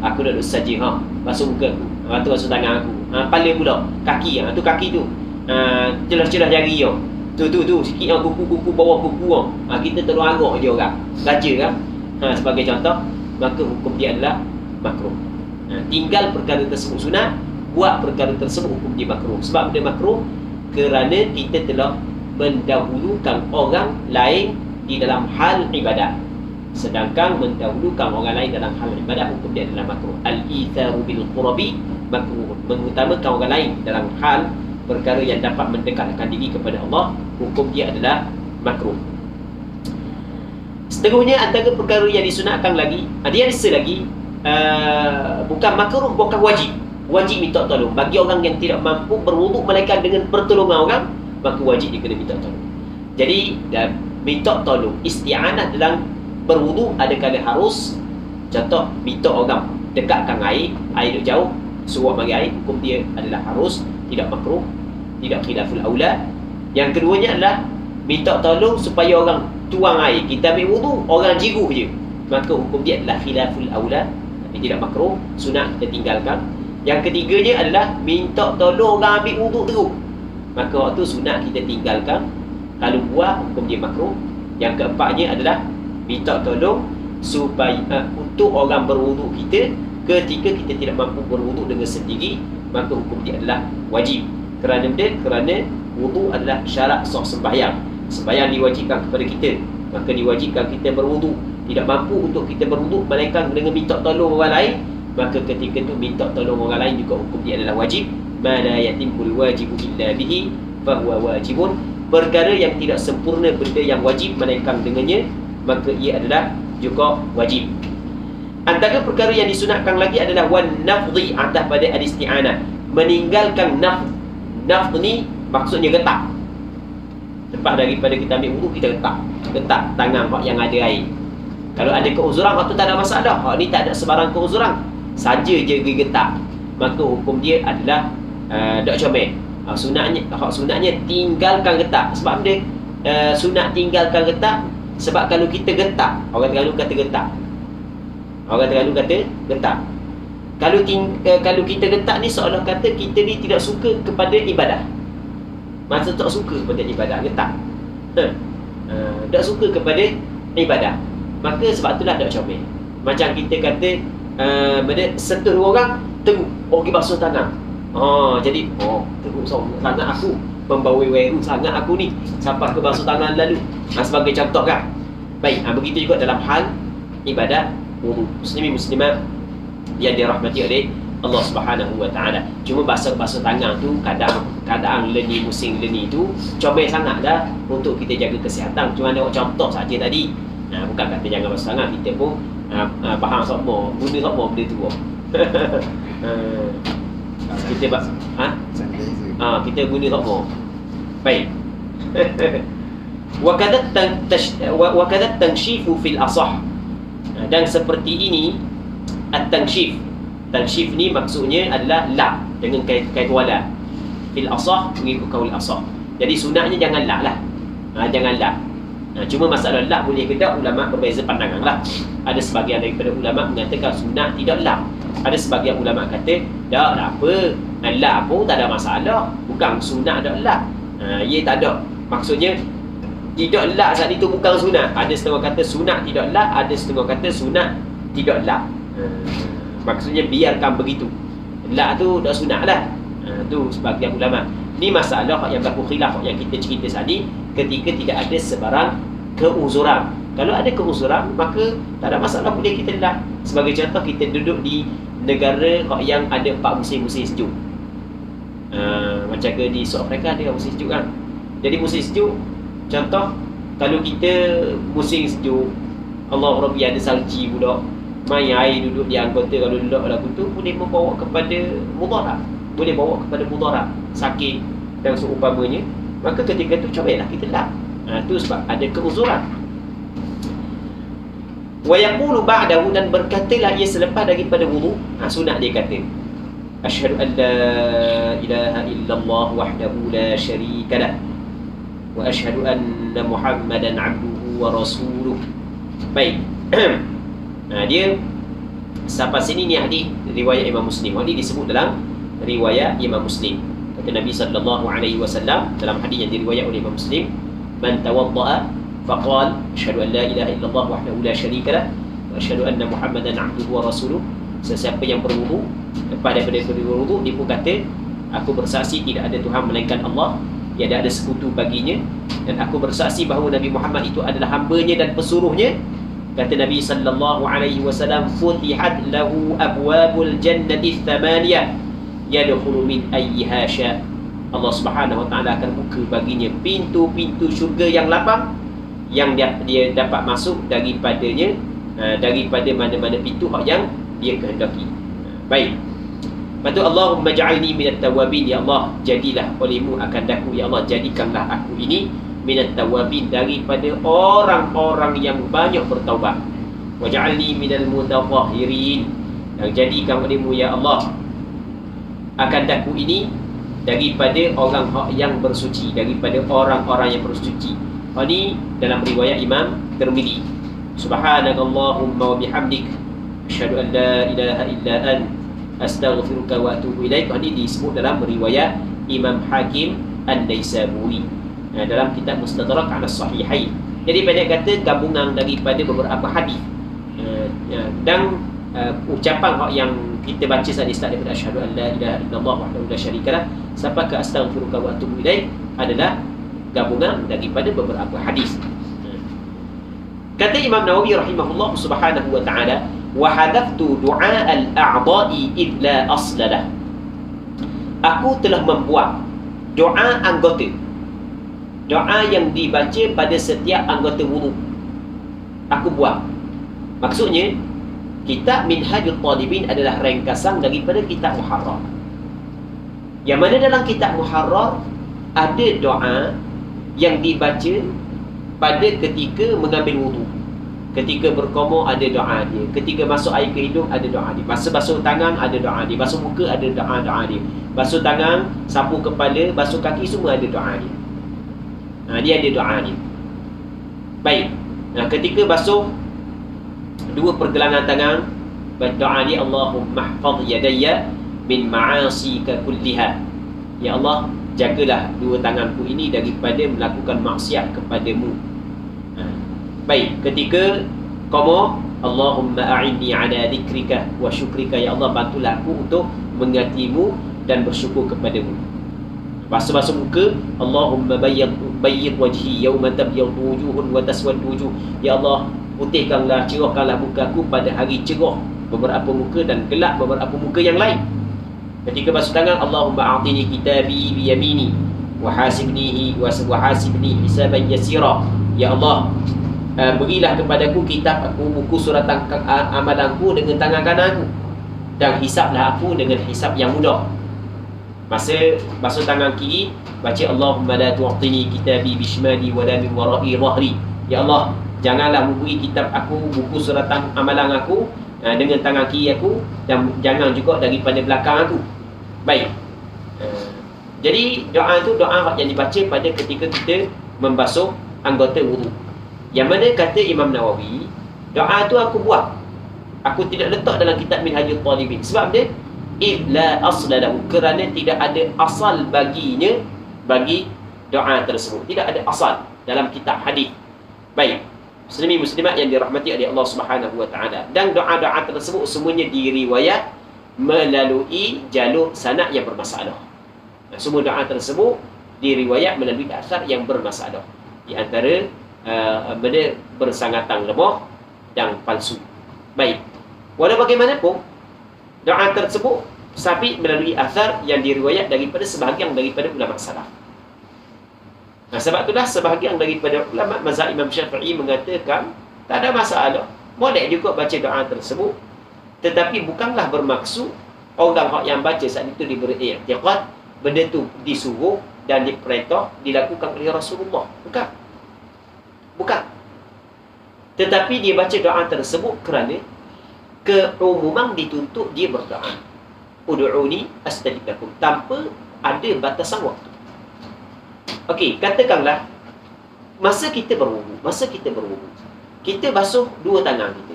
aku dah saja basuh muka aku, tu basuh tangan aku, kepala pula, kaki tu kaki tu, celah-celah jari tu sikit kuku bawah kuku kita tolong agak je orang raja kan, sebagai contoh. Maka hukum dia adalah makruh. Tinggal perkara tersebut sunat, buat perkara tersebut hukum dia makruh. Sebab dia makruh kerana kita telah mendahulukan orang lain di dalam hal ibadat. Sedangkan mendahulukan orang lain dalam hal ibadat, hukum dia adalah makruh. Al-itharu bil qurabi makruh. Mengutamakan orang lain dalam hal perkara yang dapat mendekatkan diri kepada Allah, hukum dia adalah makruh. Seterusnya antara perkara yang disunatkan lagi, dia ada lagi, bukan makruh, bukan wajib. Wajib minta tolong bagi orang yang tidak mampu berwuduk melainkan dengan pertolongan orang, maka wajib dia kena minta tolong. Jadi minta tolong isti'anah dalam berwuduk ada kala harus. Contoh, minta orang dekatkan air duduk jauh, suruh bagi air, hukum dia adalah harus, tidak makruh, tidak khilaful aula. Yang keduanya adalah minta tolong supaya orang tuang air, kita ambil wuduk, orang jiruh je, maka hukum dia adalah khilaful aula, tapi tidak makruh, sunat kita tinggalkan. Yang ketiganya adalah minta tolong orang ambil wuduk terus, maka waktu sunat kita tinggalkan. Kalau buat, hukum dia makruh. Yang keempatnya adalah minta tolong supaya untuk orang berwuduk kita ketika kita tidak mampu berwuduk dengan sendiri, maka hukum dia adalah wajib. Kerana wuduk adalah syarat sah sembahyang. Sembahyang diwajibkan kepada kita, maka diwajibkan kita berwuduk. Tidak mampu untuk kita berwuduk melainkan dengan minta tolong orang lain, maka ketika itu minta tolong orang lain juga hukum dia adalah wajib. Ma la yatimul wajibu illa bihi fahuwa wajibun. Perkara yang tidak sempurna benda yang wajib melainkan dengannya, maka ia adalah juga wajib. Antara perkara yang disunatkan lagi adalah wan nafdhi, atas pada al-isti'anah, meninggalkan nafd. Nafd ni maksudnya getak. Lepas daripada kita ambil wudu, kita getak tangan yang ada air. Kalau ada keuzuran, waktu tak ada masalah. Hak ni tak ada sebarang keuzuran, saja je getak, maka hukum dia adalah tak comel. Sunatnya tinggalkan getak. Sebab dia sunat tinggalkan getak, sebab kalau kita getak, orang terlalu kata getak. Kalau kita getak ni seolah kata kita ni tidak suka kepada ibadah. Masa tak suka kepada ibadah, getak. Tak suka kepada ibadah. Maka sebab itulah tak comel. Macam kita kata sentuh dua orang, teruk, pergi basuh tangan. Jadi teruk sangat aku, pembawa weru sangat aku ni, sampai ke basuh tangan lalu. Sebagai contoh kan. Baik, begitu juga dalam hal ibadat wudu. Muslimin muslimat yang dirahmati oleh Allah Subhanahu wa taala. Cuma basuh tangan tu kadang leni musim leni tu comel sangat dah untuk kita jaga kesihatan. Cuma ada contoh saja tadi. Bukan kata jangan basuh tangan, kita pun faham semua, guna semua benda tu. Kita kita guna semua. Baik. Wa kadha tanshifu fil asah. Dan seperti ini at-tanshif. Tanshif ni maksudnya adalah lap dengan kait wala. Fil asah, mengikut kaul asah. Jadi sunatnya jangan lap lah. Jangan lap. Cuma masalah lap boleh ke tak, ulama berbeza pandangan lah. Ada sebahagian daripada ulama mengatakan sunat tidak lap. Ada sebahagian ulama kata tak apa, lap pun tak ada masalah. Bukan sunat tak lap. Ia tak ada. Maksudnya tidak lap saat itu bukan sunat. Ada setengah kata sunat tidak lap, ada setengah kata sunat tidak lap. Maksudnya biarkan begitu. Lak tu dah sunat lah. Tu sebagian ulama. Ni masalah yang berlaku khilaf yang kita cerita tadi, ketika tidak ada sebarang keuzuran. Kalau ada keuzuran, maka tak ada masalah, boleh kita lak. Sebagai contoh, kita duduk di negara yang ada 4 musim sejuk. Macam ke di South Africa ada musim sejuk kan. Jadi musim sejuk, contoh kalau kita musim sejuk, Allah Rabbi ada salji pula, main air duduk di anggota, kalau duduk lagu tu boleh membawa kepada mudarat, boleh bawa kepada mudarat, sakit dan seumpamanya. Maka ketika tu cobalah kita lap. Tu sebab ada keuzuran. Wa yaqulu ba'dahu, dan berkatalah ia selepas daripada wudu. Sunat dia kata asyhadu an la ilaha illallah wahdahu la syarika lah wa asyhadu anna muhammadan abduhu wa rasuluh. Baik. Dia sampai sini ni hadis riwayat Imam Muslim. Hadis disebut dalam riwayat Imam Muslim. Kata Nabi sallallahu alaihi wasallam dalam hadis yang diriwayat oleh Imam Muslim, man tawadda'a faqala asyhadu an la ilaha illallah wahdahu la syarika lah wa asyhadu anna muhammadan abduhu wa rasuluh. Sesiapa yang berwudu, lepas daripada berwudu, dia pun kata, aku bersaksi tidak ada Tuhan melainkan Allah, tiada ada sekutu baginya, dan aku bersaksi bahawa Nabi Muhammad itu adalah hamba-Nya dan pesuruh-Nya. Kata Nabi sallallahu alaihi wasallam, futihat lahu abwabul jannati thamaniyah yadkhulu min ayyiha sya. Allah Subhanahu wa taala akan buka baginya pintu-pintu syurga yang 8 yang dia dapat masuk daripadanya, daripada mana-mana pintu yang dia kehendaki. Baik. Lepas tu, Allahumma ja'alni minat tawabin. Ya Allah, jadilah olehmu akan daku. Ya Allah, jadikanlah aku ini minat tawabin, daripada orang-orang yang banyak bertaubat. Waj'alni minal mutatahhirin, dan jadikan olehmu ya Allah akan daku ini daripada orang yang bersuci, daripada orang-orang yang bersuci. Ini dalam riwayat Imam Tirmidzi. Subhanakallahumma wa bihamdik asyhadu an la ilaha illa ant astaghfiruka wa atubu ilaik. Ini disebut dalam riwayat Imam Hakim An-Naisaburi dalam kitab Mustadrak ala Sahihain. Jadi pendek kata gabungan daripada beberapa hadis dan ucapan yang kita baca tadi start daripada asyhadu an la ilaha illallah wahdahu la syarikalah sampai ke astaghfiruka wa atubu ilaik adalah gabungan daripada beberapa hadis. Kata Imam Nawawi rahimahullah subhanahu wa ta'ala, wa hadaftu du'a al-a'dha'i id la aslalah. Aku telah membuat doa anggota, doa yang dibaca pada setiap anggota wudu. Aku buat. Maksudnya, kitab Minhajul Talibin adalah ringkasan daripada kitab Muharrar. Yang mana dalam kitab Muharrar ada doa yang dibaca pada ketika mengambil wudu. Ketika berkomor ada doa dia, ketika masuk air ke hidung ada doa dia, masa basuh tangan ada doa dia, basuh muka ada doa dia, basuh tangan, sapu kepala, basuh kaki, semua ada doa dia. Dia ada doa dia. Baik. Ketika basuh dua pergelangan tangan, doa dia, Allahumma hfaz yadayya min ma'asika kulliha. Ya Allah, jagalah dua tanganku ini daripada melakukan maksiat kepadamu. Baik, ketika kamu Allahumma a'inni ala dzikrika wa syukrika, ya Allah bantulah aku untuk mengingatimu dan bersyukur kepadamu. Basuh-basuh muka, Allahumma bayyid wajhi yawma tabyaddu wujuhun wa taswaddu wujuh. Ya Allah, putihkanlah, cerahkanlah mukaku pada hari cerah beberapa muka dan gelap beberapa muka yang lain. Ketika basuh tangan, Allahumma a'tini kitabi bi yamini wa hasibni hisaban yasira. Ya Allah, berilah kepadaku kitab aku, buku surat amalanku dengan tangan kananku, dan hisablah aku dengan hisab yang mudah. Masa basuh tangan kiri, baca Allahumma la tu'tini kitabi bishmali wa la min wara'i dhahri. Ya Allah, janganlah memberi kitab aku, buku surat amalan aku dengan tangan kiri aku, dan jangan juga daripada belakang aku. Baik. Jadi doa itu doa yang dibaca pada ketika kita membasuh anggota wudu. Yang mana kata Imam Nawawi, doa itu aku buat, aku tidak letak dalam kitab Minhajul Talibin. Sebab dia la asla lahu, kerana tidak ada asal baginya, bagi doa tersebut. Tidak ada asal dalam kitab hadis. Baik, muslimin muslimat yang dirahmati oleh Allah Subhanahu wa taala. Dan doa-doa tersebut semuanya diriwayat melalui jalur sanad yang bermasalah. Semua doa tersebut diriwayat melalui asar yang bermasalah. Di antara benda bersangatan lemah dan palsu. Baik, walau bagaimanapun doa tersebut sabit melalui asar yang diriwayat daripada sebahagian daripada ulama salaf. Nah, sebab itulah sebahagian daripada ulama mazhab Imam Syafi'i mengatakan tak ada masalah, boleh juga baca doa tersebut, tetapi bukanlah bermaksud orang yang baca saat itu diberi i'tiqad benda tu disuruh dan diperintah dilakukan oleh Rasulullah. Bukan. Tetapi dia baca doa tersebut kerana keumuman dituntut dia berdoa. Ud'uni astajib lakum, tanpa ada batasan waktu. Okey, katakanlah masa kita berwudu, kita basuh dua tangan kita.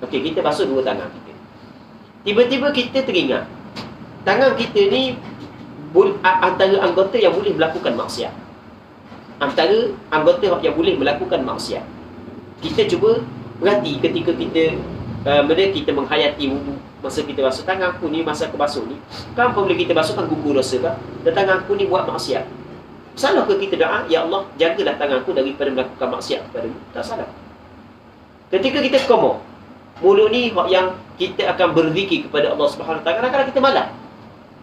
Okey, kita basuh dua tangan kita. Tiba-tiba kita teringat tangan kita ni antara anggota yang boleh melakukan maksiat. Antara anggota yang boleh melakukan maksiat. Kita cuba perhati ketika kita menghayati wudu, masa kita basuh tangan aku ni, masa aku basuh ni, kan apabila kita basuh kan gugur dosa kan, dan tangan aku ni buat maksiat. Salah ke kita doa, ya Allah, jagalah tanganku daripada melakukan maksiat kepadamu? Tak salah. Ketika kita qoma, mulut ni yang kita akan berzikir kepada Allah Subhanahu Wa Taala, kadang-kadang kita malas.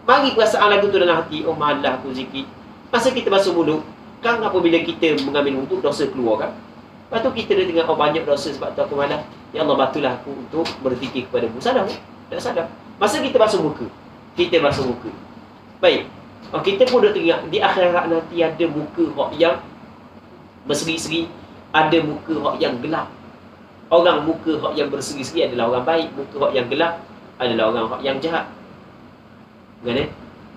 Mari perasaan lagu tu dalam hati, oh malas aku zikir. Masa kita basuh mulut, kan apabila kita mengambil wudu, dosa keluar kan? Lepas tu kita dah tengok, oh banyak dosa sebab tu aku malas. Ya Allah, bantulah aku untuk berzikir kepadamu. Salah tak? Tak salah. Masa kita basuh muka, baik, kita pun dah teringat di akhirat nanti ada muka yang berseri-seri, ada muka yang gelap. Orang muka yang berseri-seri adalah orang baik, muka yang gelap adalah orang yang jahat. Kan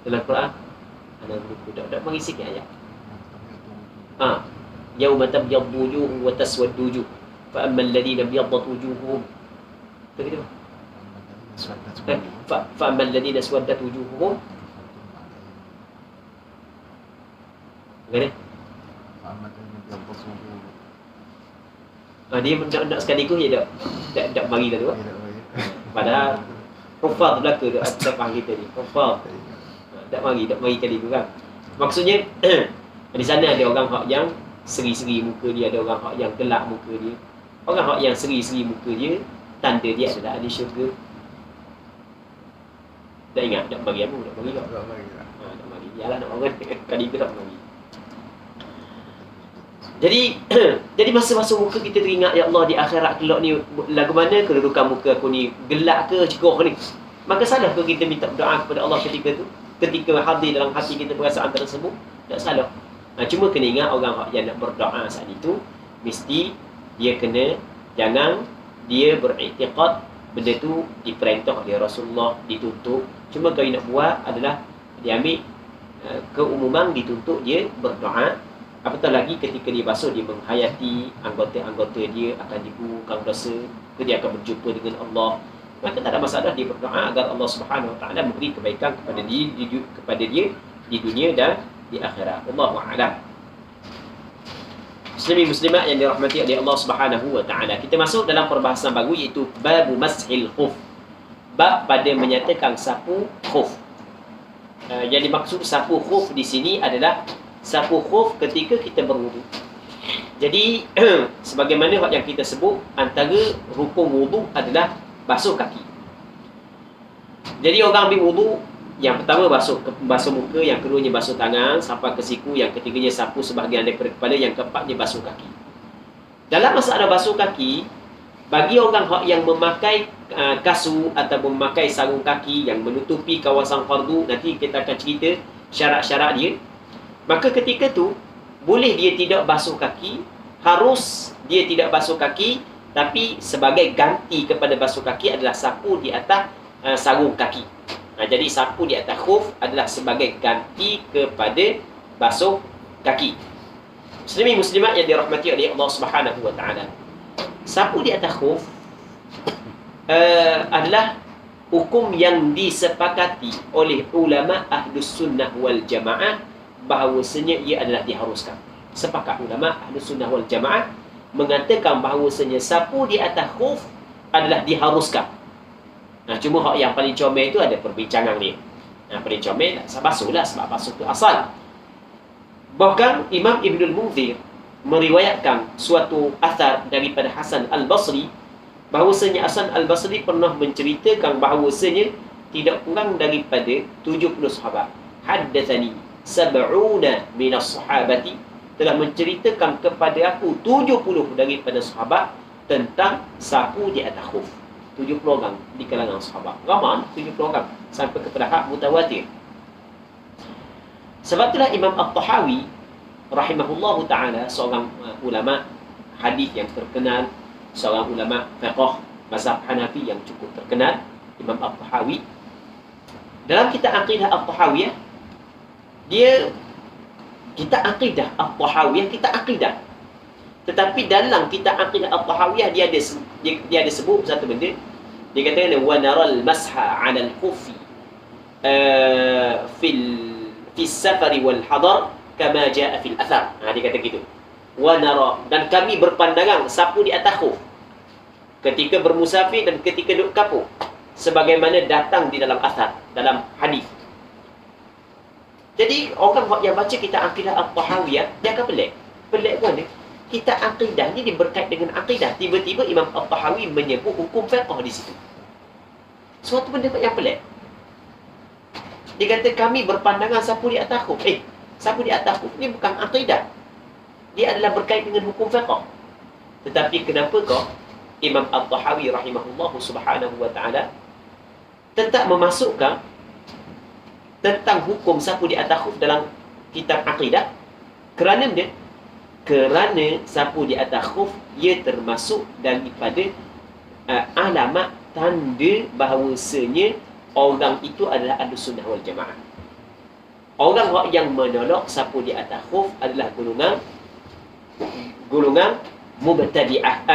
dalam Quran ada buku dak mari sikit ayat. Yauma tabyaddu wujuhum wa taswaddu wujuh. Fa ammal ladina biyaddat wujuhum. Begitu. Fa ammal ladina swaddat wujuhum. Kan? Fa ammal ladina biyaddat wujuhum. Dia nak sekaligus dia tak bagi dah tu. Padahal kufar belaka tu depan kita ni. Kufar. Tak mari kali tu kan. Maksudnya di sana ada orang yang seri-seri muka dia, ada orang yang gelap muka dia. Orang yang seri-seri muka dia, tanda dia adalah ahli syurga. Tak ingat tak bagi apa? Tak bagi tak? Tak bagi. Yalah nak orang kali tu tak bagi. Jadi masa-masa muka kita teringat, ya Allah, di akhirat kelak ni lagu mana kedudukan muka aku ni, gelap ke cerah ni. Maka salah ke kita minta doa kepada Allah ketika tu? Ketika hadir dalam hati kita perasaan tersebut? Tak salah. Cuma kena ingat orang yang nak berdoa saat itu, mesti dia kena, jangan dia beriktiqad benda tu diperintah oleh Rasulullah, dituntut. Cuma kalau nak buat adalah dia ambil keumuman dituntut dia berdoa. Apatah lagi ketika dia basuh, dia menghayati anggota-anggota dia akan digugurkan dosa, dia akan berjumpa dengan Allah. Maka tak ada masalah dia berdoa agar Allah Subhanahu Wa Taala memberi kebaikan kepada dia di dunia dan di akhirat. Wallahu a'lam. Muslimin muslimat yang dirahmati oleh Allah Subhanahu wa taala. Kita masuk dalam perbahasan baru iaitu bab mashil khuf. Bab pada menyatakan sapu khuf. Yang dimaksud sapu khuf di sini adalah sapu khuf ketika kita berwudu. Jadi sebagaimana yang kita sebut, antara rukun wudu adalah basuh kaki. Jadi orang ambil wudu, yang pertama basuh muka, yang keduanya basuh tangan sampai ke siku, yang ketiganya sapu sebahagian daripada kepala, yang keempatnya basuh kaki. Dalam masalah basuh kaki, bagi orang yang memakai kasut atau memakai sarung kaki yang menutupi kawasan fardu, nanti kita akan cerita syarat-syarat dia. Maka ketika tu boleh dia tidak basuh kaki, harus dia tidak basuh kaki, tapi sebagai ganti kepada basuh kaki adalah sapu di atas sarung kaki. Jadi sapu di atas khuf adalah sebagai ganti kepada basuh kaki. Muslimin muslimat yang dirahmati oleh Allah Subhanahu wa taala. Sapu di atas khuf adalah hukum yang disepakati oleh ulama Ahlus Sunnah wal Jamaah bahawasanya ia adalah diharuskan. Sepakat ulama Ahlus Sunnah wal Jamaah mengatakan bahawasanya sapu di atas khuf adalah diharuskan. Cuma hak yang paling comel itu ada perbincangan dia. Paling comel basuhlah, sebab basuh itu asal. Bahkan Imam Ibnul Munzir meriwayatkan suatu asar daripada Hasan Al-Basri bahawasanya Hasan Al-Basri pernah menceritakan bahawasanya tidak kurang daripada 70 sahabat. Haddatsani sab'una minas sahabati, telah menceritakan kepada aku 70 daripada sahabat tentang sapu di atas khuf. 70 orang di kalangan sahabat. Ramai 70 orang sampai kepada hak mutawatir. Sebab itulah Imam At-Tahawi rahimahullahu taala, seorang ulama hadis yang terkenal, seorang ulama fiqh mazhab Hanafi yang cukup terkenal, Imam At-Tahawi, dalam kitab Aqidah At-Tahawiyah, kitab Aqidah At-Tahawiyah, kitab Aqidah. Tetapi dalam kitab Aqidah At-Tahawiyah dia ada sebut satu benda. Dia kata wa naral masha 'ala al-khuffi fi safari wal hadar kama jaa fil athar. Dia kata gitu. Wa nara, dan kami berpandangan sapu di atas khuf ketika bermusafir dan ketika duduk kapur sebagaimana datang di dalam athar, dalam hadis. Jadi orang yang baca kitab Aqidah At-Tahawiyah dia akan pelik. Pelik pun dia. Kitab akidah ni dia berkait dengan akidah. Tiba-tiba Imam At-Tahawi menyebut hukum fiqh di situ. Suatu benda yang pelik. Dia kata kami berpandangan sapu di atas khuf. Sapu di atas khuf ni bukan akidah. Dia adalah berkait dengan hukum fiqh. Tetapi kenapa kau Imam At-Tahawi rahimahullahu subhanahu wa ta'ala tetap memasukkan tentang hukum sapu di atas khuf dalam kitab akidah? Kerana sapu di atas khuf ia termasuk daripada alamat tanda bahawasanya orang itu adalah Ahlus Sunnah wal Jamaah. Orang yang menolak sapu di atas khuf adalah golongan mubtadi'ah,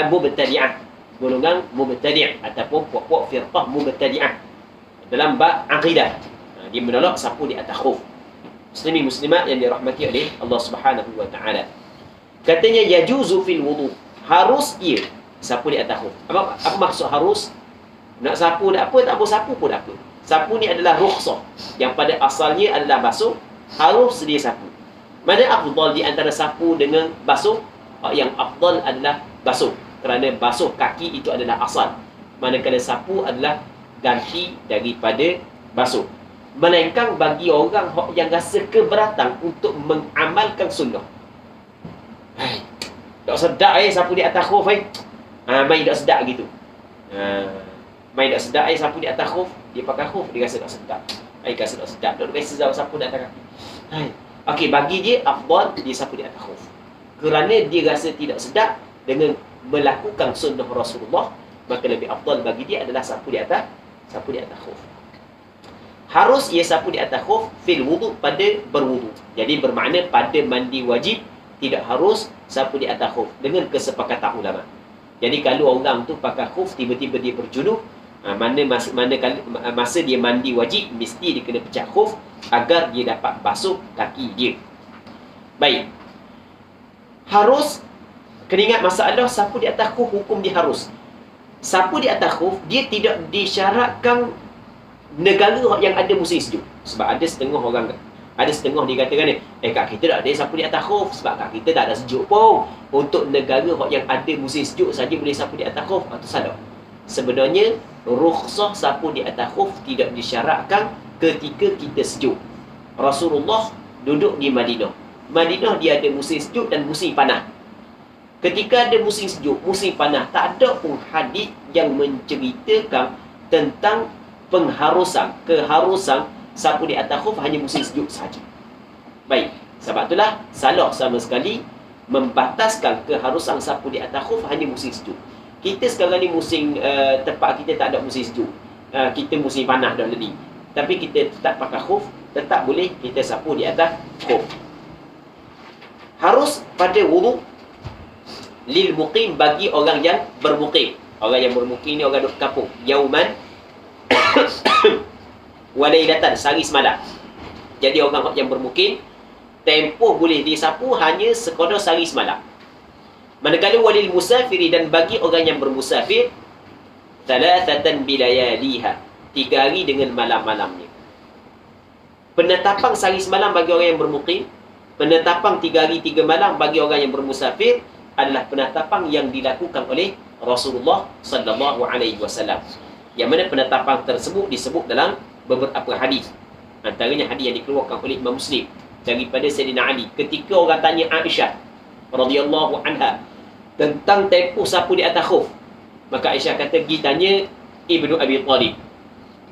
golongan mubtadi' ataupun puak-puak firqah mubtadi'ah dalam bab akidah. Dia menolak sapu di atas khuf. Muslimin muslimat yang dirahmati oleh Allah Subhanahu wa taala. Katanya yajuzu fil wudu, harus ia sapu di atas khuf. Apa maksud harus? Nak sapu tak apa, tak apa sapu pun tak apa. Sapu ni adalah rukhsah yang pada asalnya adalah basuh, harus dia sapu. Mana afdal di antara sapu dengan basuh? Yang afdal adalah basuh, kerana basuh kaki itu adalah asal, manakala sapu adalah ganti daripada basuh. Melainkan bagi orang yang rasa keberatan untuk mengamalkan sunnah. Tak sedap sapu di atas khuf main tak sedap gitu. Main tak sedap sapu di atas khuf, dia pakai khuf dia rasa tak sedap. Rasa tak sedap, dok rasa sapu di atas kaki. Okey, bagi dia afdal dia sapu di atas khuf. Kerana dia rasa tidak sedap dengan melakukan sunnah Rasulullah, maka lebih afdal bagi dia adalah sapu di atas khuf. Harus ia sapu di atas khuf fil wudu, pada berwudu. Jadi bermakna pada mandi wajib tidak harus sapu di atas khuf dengan kesepakatan ulama. Jadi kalau orang tu pakai khuf tiba-tiba dia berjunub, masa dia mandi wajib mesti dia kena pecah khuf agar dia dapat basuh kaki dia. Baik. Harus Kena ingat masalah sapu di atas khuf, hukum dia harus. Sapu di atas khuf, dia tidak disyaratkan negara yang ada musim sejuk. Sebab ada setengah orang, ada setengah dia katakan kat kita tak ada sapu di atas khuf sebab kat kita tak ada sejuk pun. Untuk negara yang ada musim sejuk saja boleh sapu di atas khuf. Itu salah. Sebenarnya rukhsah sapu di atas khuf tidak disyaratkan ketika kita sejuk. Rasulullah duduk di Madinah. Madinah dia ada musim sejuk dan musim panas. Ketika ada musim sejuk, musim panas, tak ada pun hadis yang menceritakan tentang keharusan sapu di atas khuf hanya musim sejuk saja. Baik, sebab itulah salah sama sekali membataskan keharusan sapu di atas khuf hanya musim sejuk. Kita sekarang ni musim tempat kita tak ada musim sejuk. Kita musim panas dah tadi. Tapi kita tetap pakai khuf, tetap boleh kita sapu di atas khuf. Harus pada wudu lil muqim, bagi orang yang bermukim. Orang yang bermukim ni orang duduk kampung. Yauman walailatan, sehari semalam. Jadi orang yang bermukim, tempoh boleh disapu hanya sekadar sehari semalam. Manakala walil musafiri, dan bagi orang yang bermusafir, thalathatan bilayaliha, 3 hari dengan malam-malamnya. Penetapan sehari semalam bagi orang yang bermukim, penetapan 3 hari 3 malam bagi orang yang bermusafir adalah penetapan yang dilakukan oleh Rasulullah sallallahu alaihi wasallam. Yang mana penetapan tersebut disebut dalam beberapa hadis. Antaranya hadis yang dikeluarkan oleh Imam Muslim daripada Sayyidina Ali ketika orang tanya Aisyah radhiyallahu anha tentang tempoh sapu di atas khuf. Maka Aisyah kata, pergi tanya Ibnu Abi Thalib.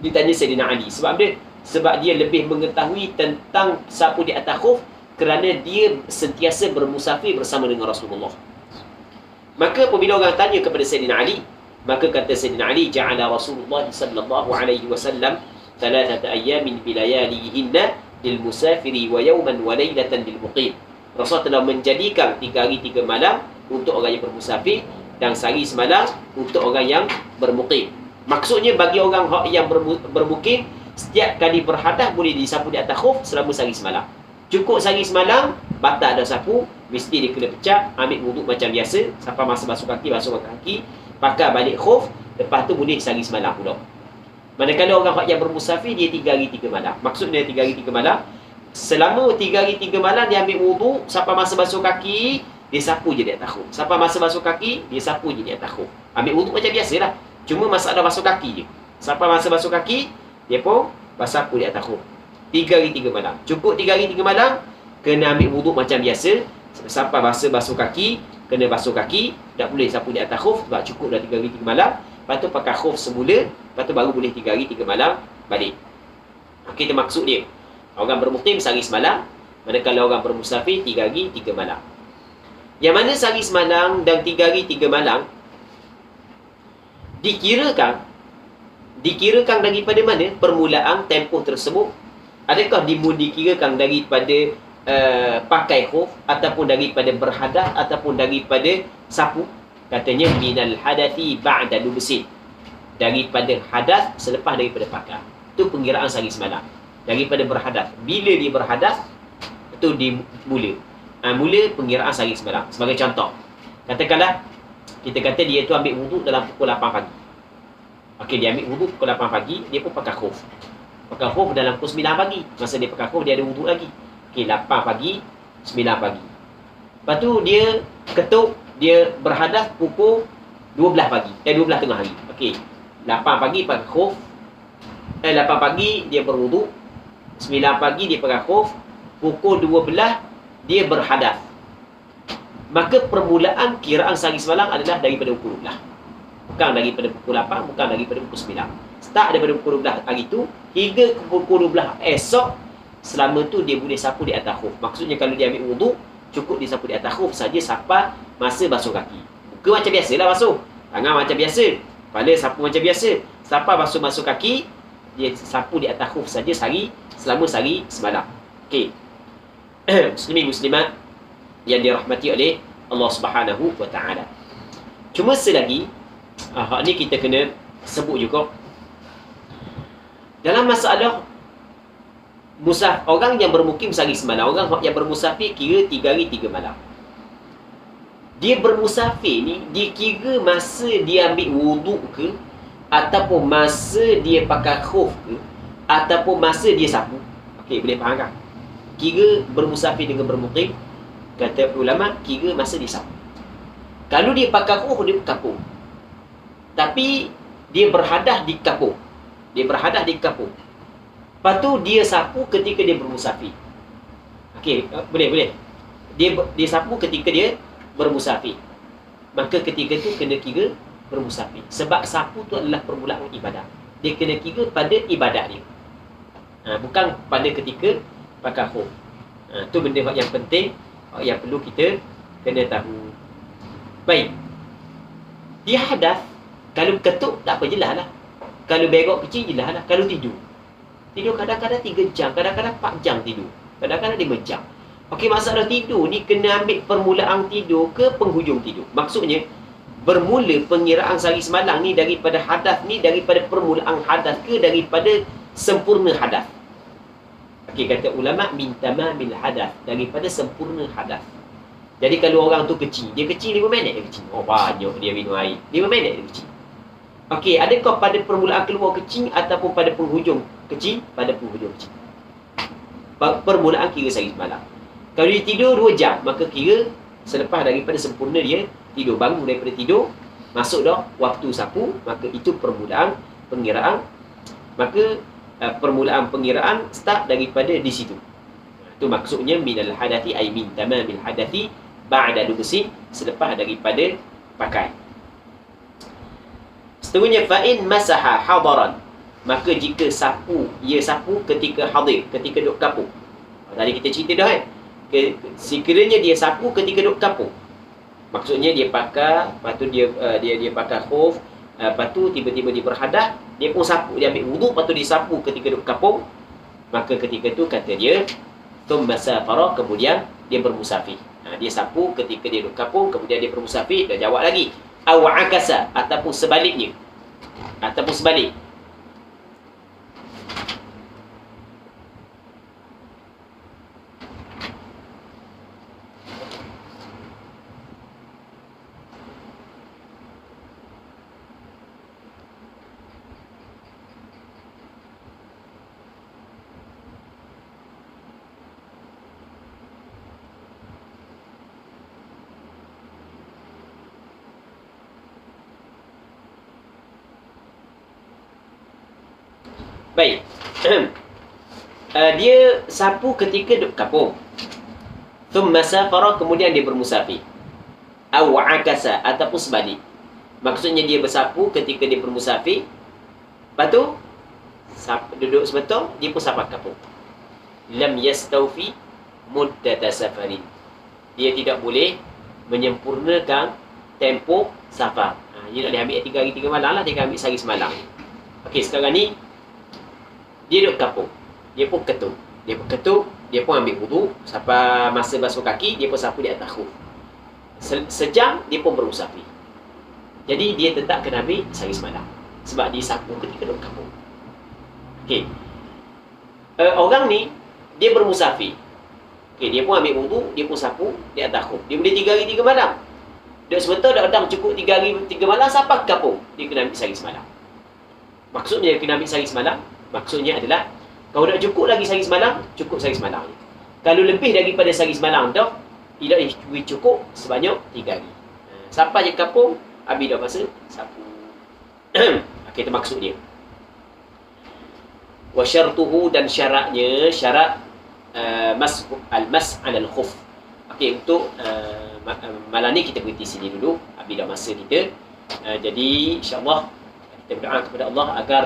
Ditanya Sayyidina Ali. Sebab dia? Sebab dia lebih mengetahui tentang sapu di atas khuf kerana dia sentiasa bermusafir bersama dengan Rasulullah. Maka apabila orang tanya kepada Sayyidina Ali, maka kata Sayyidina Ali, ja'ala Rasulullah sallallahu alaihi wasallam thalathata ayyamin bilayalihinna lil musafiri wa yawman wa laylatan lil muqim. Rasul telah menjadikan 3 hari 3 malam untuk orang yang bermusafir dan sehari semalam untuk orang yang bermukim. Maksudnya bagi orang yang bermukim, setiap kali berhadas boleh disapu di atas khuf selama sehari semalam. Cukup sehari semalam, batal dah sapu, mesti dia kena pecah, ambil wuduk macam biasa, sampai masa basuh kaki, pakai balik khuf, lepas tu boleh sehari semalam pula. Manakala orang yang bermusafir, dia 3 hari 3 malam. Maksudnya 3 hari 3 malam, selama 3 hari 3 malam dia ambil wuduk, sampai masa basuh kaki, dia sapu je di atas khuf. Sampai masa basuh kaki, dia sapu je di atas khuf. Ambil wuduk macam biasalah. Cuma masalah basuh kaki je. Sampai masa basuh kaki, dia pun sapu di atas khuf. 3 hari 3 malam. Cukup 3 hari 3 malam, kena ambil wuduk macam biasa. Sampai masa basuh kaki, kena basuh kaki. Tak boleh sapu di atas khuf sebab cukup dah 3 hari 3 malam. Lepas tu pakai khuf semula. Lepas tu baru boleh 3 hari 3 malam balik. Okey, itu maksud dia. Orang bermukim sehari semalam. Manakala orang bermusafir 3 hari 3 malam. Yang mana sehari semalam dan 3 hari 3 malam dikirakan daripada mana permulaan tempoh tersebut? Adakah dikirakan daripada pakai khuf, ataupun daripada berhadas, ataupun daripada sapu? Katanya minal hadathi ba'da lubsin, daripada hadas selepas daripada pakai. Itu pengiraan sehari semalam. Daripada berhadas, bila dia berhadas itu dimula. Mula pengiraan sehari semalam. Sebagai contoh, katakanlah kita kata dia tu ambil wuduk dalam pukul 8 pagi. Okey, dia ambil wuduk pukul 8 pagi, dia pun pakai khuf. Pakai khuf dalam pukul 9 pagi. Masa dia pakai khuf, dia ada wuduk lagi. Okey, 8 pagi, 9 pagi. Lepas tu dia ketuk, dia berhadas pukul 12 pagi. 12 tengah hari. Okey, 8 pagi pakai khuf. 8 pagi dia berwuduk. 9 pagi dia pakai khuf. Pukul 12 dia berhadas. Maka permulaan kiraan sehari semalam adalah daripada pukul 12. Bukan daripada pukul 8, bukan daripada pukul 9. Start daripada pukul 12 hari tu hingga ke pukul 12 esok, selama tu dia boleh sapu di atas khuf. Maksudnya kalau dia ambil wuduk, cukup dia sapu di atas khuf saja sampai masa basuh kaki. Muka macam biasalah basuh, tangan macam biasa, kepala sapu macam biasa. Sampai basuh kaki, dia sapu di atas khuf saja selama sehari semalam. Okey. Muslimin muslimat yang dirahmati oleh Allah Subhanahu wa taala. Cuma selagi hak ni kita kena sebut juga dalam masalah orang yang bermukim sehari semalam, orang yang bermusafir kira 3 hari 3 malam. Dia bermusafir ni, dia kira masa dia ambil wuduk ke, ataupun masa dia pakai khuf ke, ataupun masa dia sapu. Okey, boleh faham kan? Kira bermusafir dengan bermukim, kata ulama, kira masa dia sapu. Kalau dia pakai khuf, dia kapur. Tapi dia berhadas di kapur. Dia berhadas di kapur. Lepas tu dia sapu ketika dia bermusafir. Okey, boleh. Dia sapu ketika dia bermusafir. Maka ketika tu kena kira bermusafir. Sebab sapu tu adalah permulaan ibadah. Dia kena kira pada ibadat dia. Bukan pada ketika pakai khuf. Tu benda yang penting, yang perlu kita kena tahu. Baik. Dia hadas, kalau ketuk tak apa, jelas lah. Kalau begok kecil, jelas lah. Kalau tidur kadang-kadang 3 jam, kadang-kadang 4 jam tidur, kadang-kadang 5 jam. Okey, masalah tidur ni kena ambil permulaan tidur ke penghujung tidur. Maksudnya bermula pengiraan sehari semalam ni daripada hadas ni, daripada permulaan hadas ke daripada sempurna hadas. Okey, kata ulama min tamamil hadas, daripada sempurna hadas. Jadi kalau orang tu kecil, dia kecil 5 minit dia kecil. Oh, banyak dia minum air. 5 minit dia kecil. Okey, adakah pada permulaan keluar kecil ataupun pada penghujung kecil? Pada penghujung kecil. Permulaan kira sehari semalam. Kalau dia tidur 2 jam, maka kira selepas daripada sempurna dia tidur, bangun daripada tidur, masuk dah waktu sapu, maka itu permulaan pengiraan. Maka permulaan pengiraan start daripada di situ. Itu maksudnya minal hadathi ay min tamamil hadathi ba'da lubsi, selepas daripada pakai. Seterusnya fa'in masaha hadaran, maka jika sapu, ia sapu ketika hadir, ketika duduk kapur. Tadi kita cerita dah kan. Sekiranya dia sapu ketika duduk kapur, maksudnya dia pakai, lepas tu dia pakai khuf, lepas tu tiba-tiba dia berhadas, dia pun sapu, dia ambil wuduk, lepas tu dia sapu ketika duduk kapur, maka ketika tu kata dia thumma safara, kemudian dia bermusafir. Dia sapu ketika dia duduk kapur, kemudian dia bermusafir. Dah jawab lagi, aw akasa, ataupun sebaliknya, ataupun sebalik. Baik. Dia sapu ketika duduk kapur. Thumma safara, kemudian dia bermusafir. Aw akasa, ataupun sebalik. Maksudnya dia bersapu ketika dia bermusafir. Lepas tu duduk sebentar, dia pun sapu kapur. Lam yastawfi muddata safarin. Dia tidak boleh menyempurnakan tempoh safar. Dia nak ambil 3 hari 3 malam lah, dia akan ambil sehari semalam. Okey, sekarang ni dia duduk kapur, dia pun ketuk, dia pun ambil wuduk, sampai masa basuh kaki, dia pun sapu di atas khuf. Sejam, dia pun bermusafir. Jadi, dia tetap kena ambil sehari semalam. Sebab dia sapu ketika duduk kapur. Okey. Orang ni, dia bermusafir. Okey, dia pun ambil wuduk, dia pun sapu di atas khuf. Dia boleh 3 hari 3 malam. Duduk sebentar, dah cukup 3 hari 3 malam, sampai kapur. Dia kena ambil sehari semalam. Maksudnya, dia kena ambil sehari semalam. Maksudnya adalah, kalau nak cukup lagi sehari semalam, cukup sehari semalam. Kalau lebih daripada sehari semalam dah, tidak cukup sebanyak 3 hari. Sampai je kapur, habis dah masa sapu. Okey, itu maksud dia. Wa syartuhu, dan syaratnya, syarat al-mas 'alal khuf. Okey, untuk malam ni kita berhenti sini dulu, habis dah masa kita. Jadi insya-Allah kita berdoa kepada Allah agar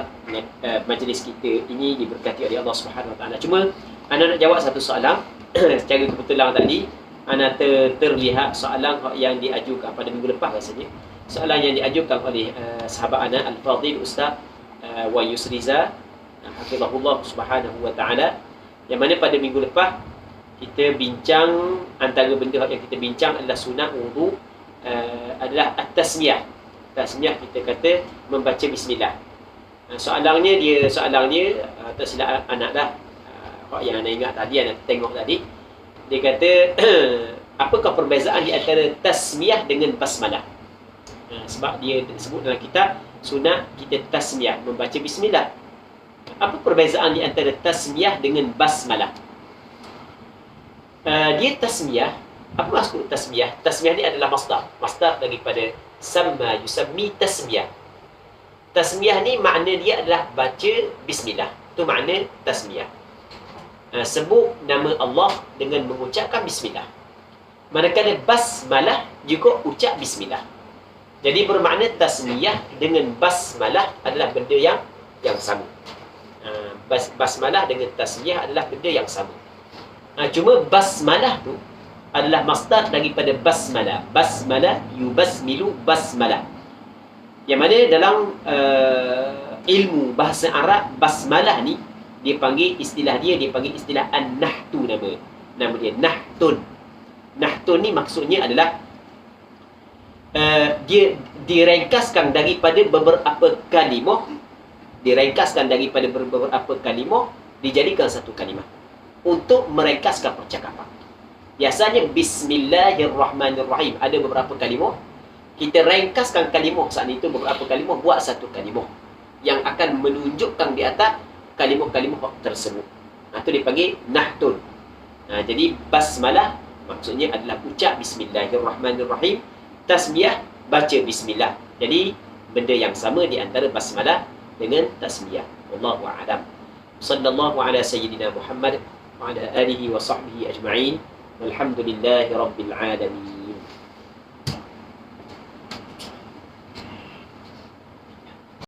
majlis kita ini diberkati oleh Allah Subhanahu Wa Taala. Cuma ana nak jawab satu soalan secara kebetulan tadi, ana terlihat soalan yang diajukan pada minggu lepas rasanya. Soalan yang diajukan oleh sahabat ana Al-Fadhil Ustaz Wa Yusriza hafizahullah Subhanahu Wa Taala, yang mana pada minggu lepas kita bincang, antara benda yang kita bincang adalah sunat wudu adalah at-tasmiyah. Tasmiyah kita kata membaca bismillah. Soalannya tak silap anak dah, yang anak ingat tadi, anak tengok tadi, dia kata apakah perbezaan di antara tasmiyah dengan basmalah? Sebab dia disebut dalam kitab sunat kita tasmiyah, membaca bismillah. Apa perbezaan di antara tasmiyah dengan basmalah? Dia tasmiyah. Apa maksud tasmiyah? Tasmiyah ni adalah masdar daripada sama yusammi tasmiyah. Tasmiyah ni makna dia adalah baca bismillah. Itu makna tasmiyah. Sebut nama Allah dengan mengucapkan bismillah. Manakala basmalah juga ucap bismillah. Jadi bermakna tasmiyah dengan basmalah adalah benda yang sama. Basmalah dengan tasmiyah adalah benda yang sama. Cuma basmalah tu adalah masdar daripada basmalah. Basmalah yubasmilu basmalah. Yang mana dalam ilmu bahasa Arab, basmalah ni dia panggil istilah an-nahtu nama dia nahtun. Nahtun ni maksudnya adalah dia direngkaskan daripada beberapa kalimah, dijadikan satu kalimah untuk merengkaskan percakapan. Biasanya bismillahirrahmanirrahim ada beberapa kalimah, kita ringkaskan kalimah saat itu beberapa kalimah buat satu kalimah yang akan menunjukkan di atas kalimah-kalimah tersebut. Itu dipanggil nahtun. Jadi basmalah maksudnya adalah ucap bismillahirrahmanirrahim, tasmiyah baca bismillah. Jadi benda yang sama di antara basmalah dengan tasmiyah. Wallahu a'lam. Sallallahu ala sayyidina Muhammad wa ala alihi wa sahbihi ajma'in. Walhamdulillahi rabbil alamin.